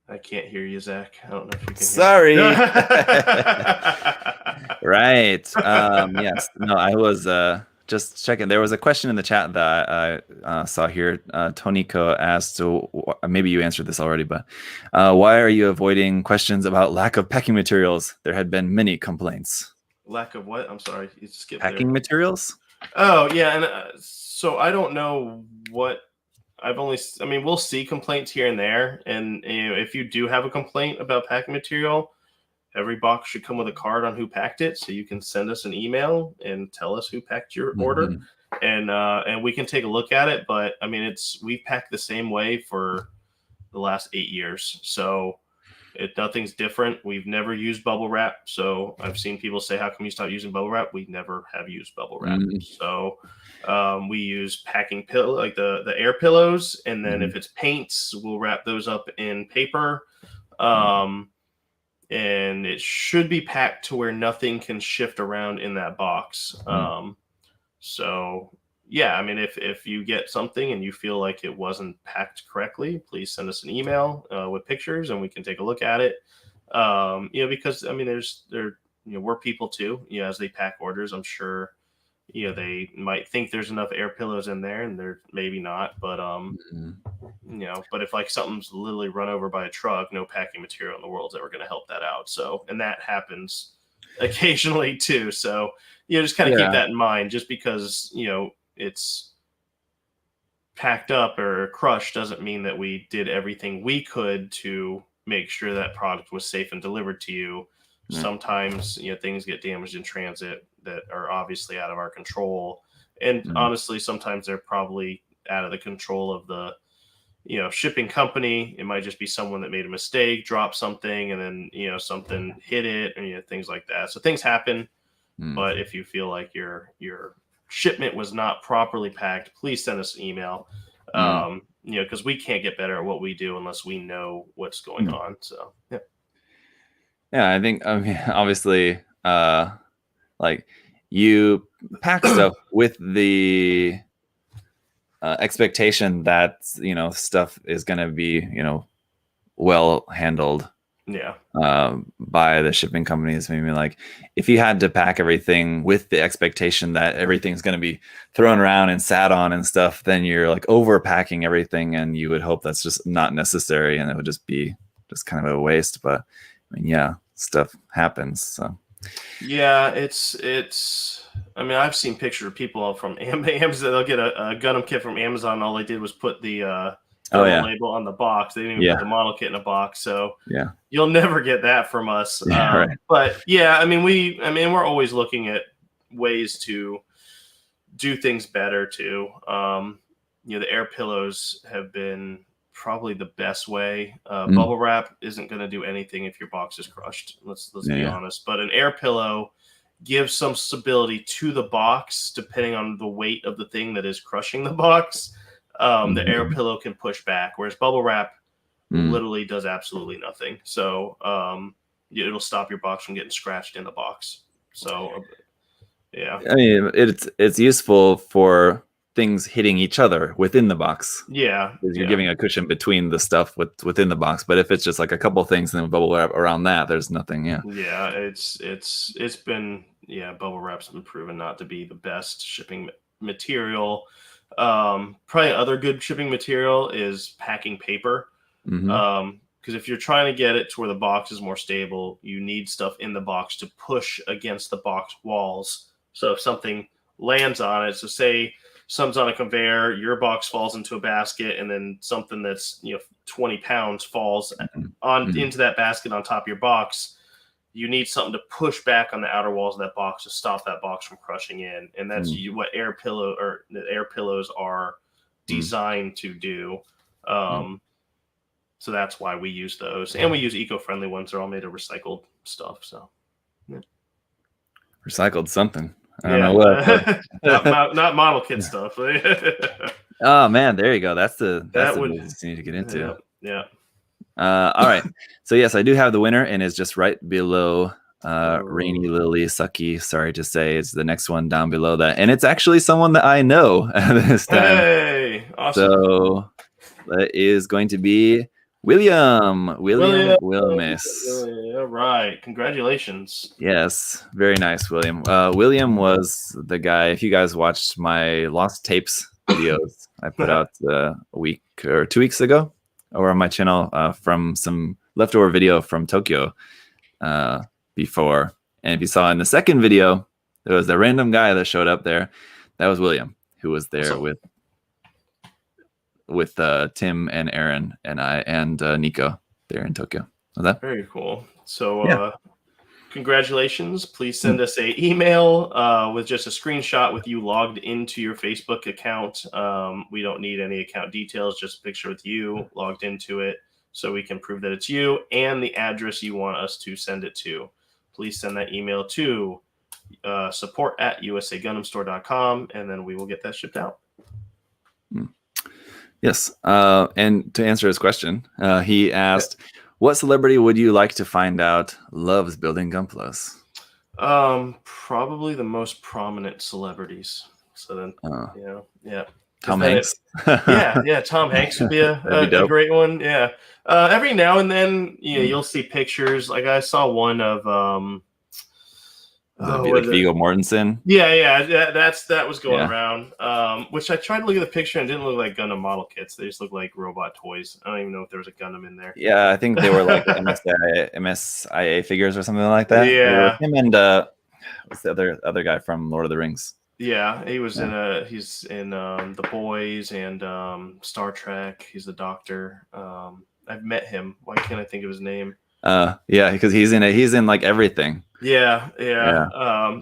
I can't hear you, Zach. I don't know if you can Sorry. hear me. Right. Yes. No, I was just checking. There was a question in the chat that I saw here. Toniko asked, so maybe you answered this already, but why are you avoiding questions about lack of packing materials? There had been many complaints. Lack of what? I'm sorry. You skipped packing there. Materials? Oh, yeah. And so I don't know what we'll see complaints here and there. And if you do have a complaint about packing material, every box should come with a card on who packed it. So you can send us an email and tell us who packed your order. And we can take a look at it. But we've packed the same way for the last 8 years. So nothing's different. We've never used bubble wrap. So I've seen people say, how come you stopped using bubble wrap? We never have used bubble wrap. So we use packing pillow, like the air pillows. And then if it's paints, we'll wrap those up in paper. And it should be packed to where nothing can shift around in that box. So yeah, if you get something and you feel like it wasn't packed correctly, please send us an email with pictures and we can take a look at it. Because we're people too, as they pack orders. I'm sure, they might think there's enough air pillows in there and they're maybe not, but but if like something's literally run over by a truck, no packing material in the world's ever going to help that out. So, and that happens occasionally too. So, just kind of keep that in mind. Just because, it's packed up or crushed doesn't mean that we did everything we could to make sure that product was safe and delivered to you. Sometimes, things get damaged in transit that are obviously out of our control. And honestly, sometimes they're probably out of the control of the, shipping company. It might just be someone that made a mistake, dropped something, and then, something hit it, and, things like that. So things happen. But if you feel like your shipment was not properly packed, please send us an email. Because we can't get better at what we do unless we know what's going on. So, yeah. Yeah, I think, obviously, like you pack stuff with the expectation that, stuff is going to be, well handled Yeah. By the shipping companies. Maybe like if you had to pack everything with the expectation that everything's going to be thrown around and sat on and stuff, then you're like overpacking everything, and you would hope that's just not necessary, and it would just be just kind of a waste. But I mean, yeah, stuff happens. So Yeah, it's. I mean, I've seen pictures of people from Amazon. They'll get a Gundam kit from Amazon. All they did was put the oh thermal yeah, label on the box. They didn't even yeah, put the model kit in a box. So yeah, you'll never get that from us. yeah, right. But yeah, I mean, we're always looking at ways to do things better too. The air pillows have been probably the best way. Bubble wrap isn't going to do anything if your box is crushed. Let's Yeah, be yeah. honest. But an air pillow gives some stability to the box, depending on the weight of the thing that is crushing the box. The air pillow can push back, whereas bubble wrap literally does absolutely nothing. So it'll stop your box from getting scratched in the box. So yeah. I mean, it's useful for things hitting each other within the box. Yeah, Because you're giving a cushion between the stuff within the box. But if it's just like a couple things and then bubble wrap around that, there's nothing. Yeah. Yeah, it's been bubble wrap's been proven not to be the best shipping material. Probably other good shipping material is packing paper. Because if you're trying to get it to where the box is more stable, you need stuff in the box to push against the box walls. So if something lands on it, so say something's on a conveyor, your box falls into a basket, and then something that's 20 pounds falls on into that basket on top of your box. You need something to push back on the outer walls of that box to stop that box from crushing in, and that's what the air pillows are designed to do. So that's why we use those, and we use eco-friendly ones. They're all made of recycled stuff. So Recycled something. I don't know what. not model kit stuff. Oh man, there you go. That's the business you need to get into. Yeah. All right. So yes, I do have the winner, and it's just right below Rainy Lily Sucky. Sorry to say, it's the next one down below that, and it's actually someone that I know this time. Hey, awesome. So that is going to be William Wilmus. All right, congratulations. Yes, very nice, William. William was the guy. If you guys watched my Lost Tapes videos, I put out a week or 2 weeks ago over on my channel from some leftover video from Tokyo before. And if you saw in the second video, there was a random guy that showed up there. That was William, who was there with Tim and Aaron and I and Nico there in Tokyo. Was that very cool? So congratulations. Please send us an email with just a screenshot with you logged into your Facebook account. We don't need any account details, just a picture with you logged into it so we can prove that it's you and the address you want us to send it to. Please send that email to support@usagundamstore.com, and then we will get that shipped out. Yes. And to answer his question, he asked, what celebrity would you like to find out loves building Gunplas? Probably the most prominent celebrities. So then, Tom Hanks. Tom Hanks would be a great one. Yeah. Every now and then, you'll see pictures. Like I saw one of Viggo Mortensen. That was going around. Which I tried to look at the picture and it didn't look like Gundam model kits. They just look like robot toys. I don't even know if there was a Gundam in there. Yeah, I think they were like MSIA figures or something like that. Yeah, him and what's the other guy from Lord of the Rings? Yeah, he was he's in The Boys and Star Trek. He's the Doctor. I've met him. Why can't I think of his name? Because he's in like everything. Yeah.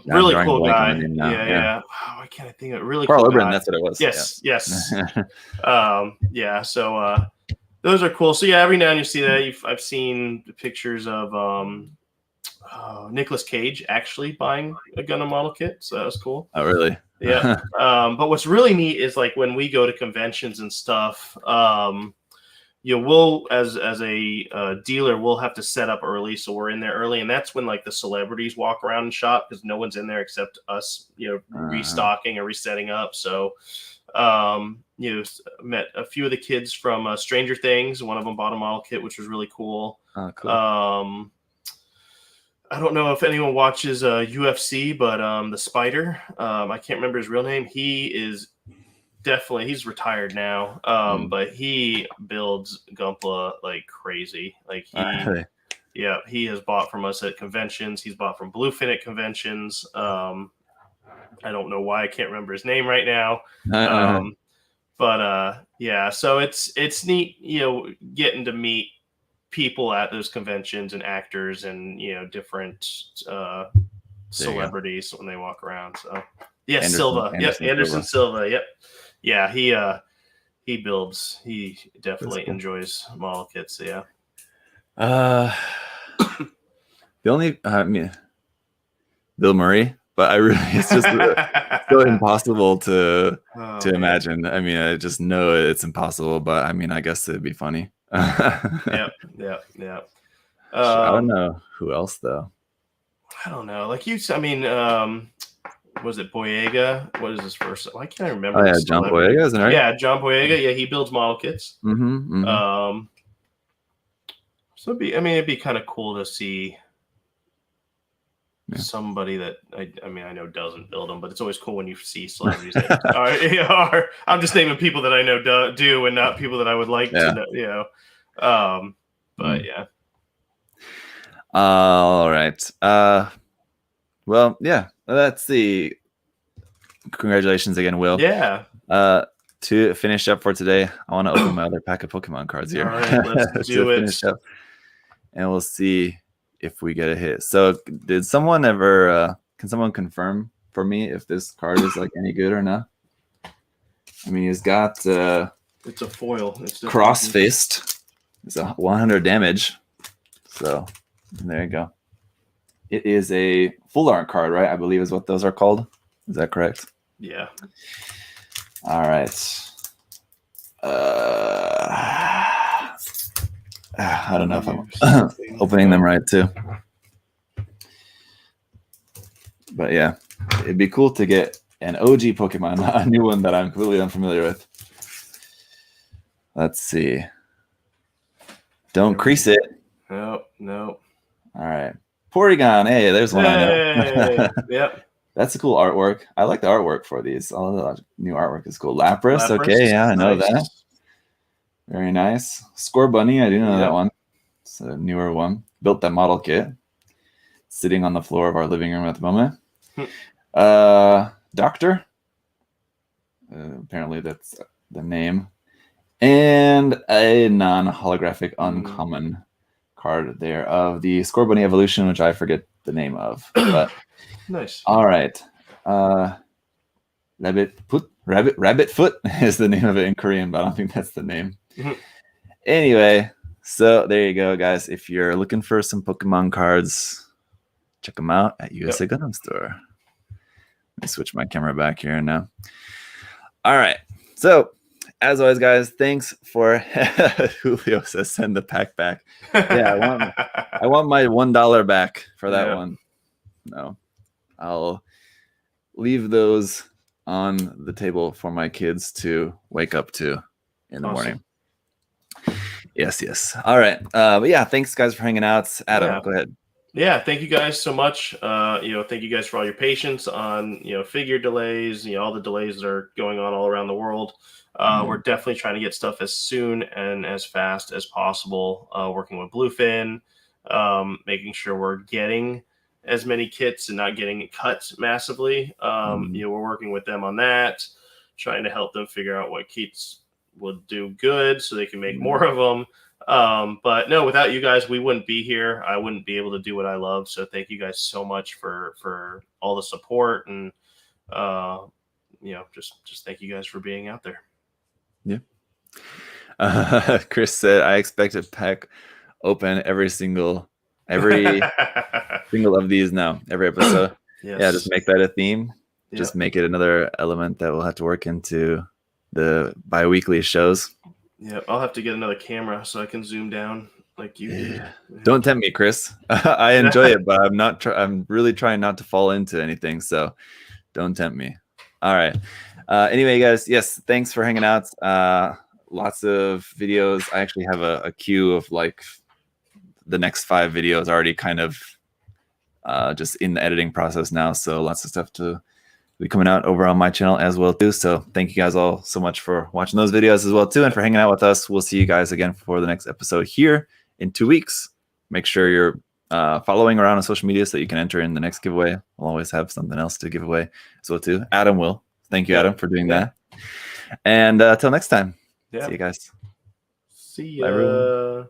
Really cool guy. Yeah. Oh, why can't I think of it? Really Carl cool Urban, guy. that's what it was. Yes. So those are cool. So every now and then you see that. I've seen pictures of Nicolas Cage actually buying a Gundam model kit. So that was cool. Oh, really? Yeah. But what's really neat is like when we go to conventions and stuff, we'll as a dealer, we'll have to set up early, so we're in there early, and that's when like the celebrities walk around and shop because no one's in there except us, restocking or resetting up. So Met a few of the kids from Stranger Things. One of them bought a model kit, which was really cool. Oh, cool. I don't know if anyone watches UFC, but the Spider, I can't remember his real name. He is he's retired now, but he builds Gunpla like crazy. Like he has bought from us at conventions. He's bought from Bluefin at conventions. I don't know why I can't remember his name right now. But so it's neat, getting to meet people at those conventions and actors and different celebrities when they walk around. So Silva. Anderson Silva. Yep. Yeah, he builds. He definitely enjoys model kits. So, yeah. The only Bill Murray, but it's just so impossible to imagine. I mean, I just know it's impossible, but I mean, I guess it'd be funny. Yep. I don't know who else though. I don't know. Like was it Boyega? What is his first? I can't remember. Oh yeah, John Boyega, isn't it? Right? Yeah, John Boyega. Yeah, he builds model kits. So it'd be kind of cool to see somebody that I know doesn't build them, but it's always cool when you see celebrities that are. I'm just naming people that I know do, and not people that I would like to know. But yeah. All right. Well, yeah. Let's see. Congratulations again, Will. Yeah. To finish up for today, I want to open my other pack of Pokemon cards here. All right, let's do it. Finish up, and we'll see if we get a hit. So, did someone ever? Can someone confirm for me if this card is like any good or not? I mean, he's got. It's a foil. It's Cross Fist. It's a 100 damage. So, there you go. It is a full art card, right? I believe is what those are called. Is that correct? Yeah. All right. I don't know if I'm opening them right too. But yeah, it'd be cool to get an OG Pokemon, not a new one that I'm completely unfamiliar with. Let's see. Don't crease it. No. All right. Porygon. Hey, there's one I know. Yep. That's a cool artwork. I like the artwork for these. All the new artwork is cool. Lapras. Okay, yeah, I know that. Very nice. Score Bunny. I do know that one. It's a newer one. Built that model kit. Sitting on the floor of our living room at the moment. Doctor. Apparently that's the name. And a non-holographic uncommon card there of the Score Bunny evolution, which I forget the name of. But nice. All right. Rabbit Foot is the name of it in Korean, but I don't think that's the name. Anyway, so there you go, guys. If you're looking for some Pokemon cards, check them out at USA Gundam Store. Let me switch my camera back here now. All right. So, as always, guys, thanks for Julio says send the pack back. Yeah, I want my $1 back for that one. No. I'll leave those on the table for my kids to wake up to in the morning. Yes. All right. But yeah, thanks guys for hanging out. Adam, go ahead. Yeah, thank you guys so much. Thank you guys for all your patience on, figure delays, all the delays that are going on all around the world. We're definitely trying to get stuff as soon and as fast as possible, working with Bluefin, making sure we're getting as many kits and not getting it cut massively. We're working with them on that, trying to help them figure out what kits will do good so they can make more of them. But no, without you guys, we wouldn't be here. I wouldn't be able to do what I love. So thank you guys so much for all the support and, just thank you guys for being out there. Yeah. Chris said, I expect a pack open every single of these now, every episode. Yeah, just make that a theme. Just make it another element that we'll have to work into the bi-weekly shows. Yeah, I'll have to get another camera so I can zoom down like you did. Don't tempt me, Chris. I enjoy it, but I'm really trying not to fall into anything, so don't tempt me. All right. Anyway, guys, yes, thanks for hanging out. Lots of videos. I actually have a queue of like the next 5 videos already kind of just in the editing process now. So lots of stuff to be coming out over on my channel as well too. So thank you guys all so much for watching those videos as well too, and for hanging out with us. We'll see you guys again for the next episode here in 2 weeks. Make sure you're following around on social media so that you can enter in the next giveaway. We'll always have something else to give away as well too. Adam will. Thank you, Adam, for doing that. And till next time. See you guys. See Bye, everyone. ya.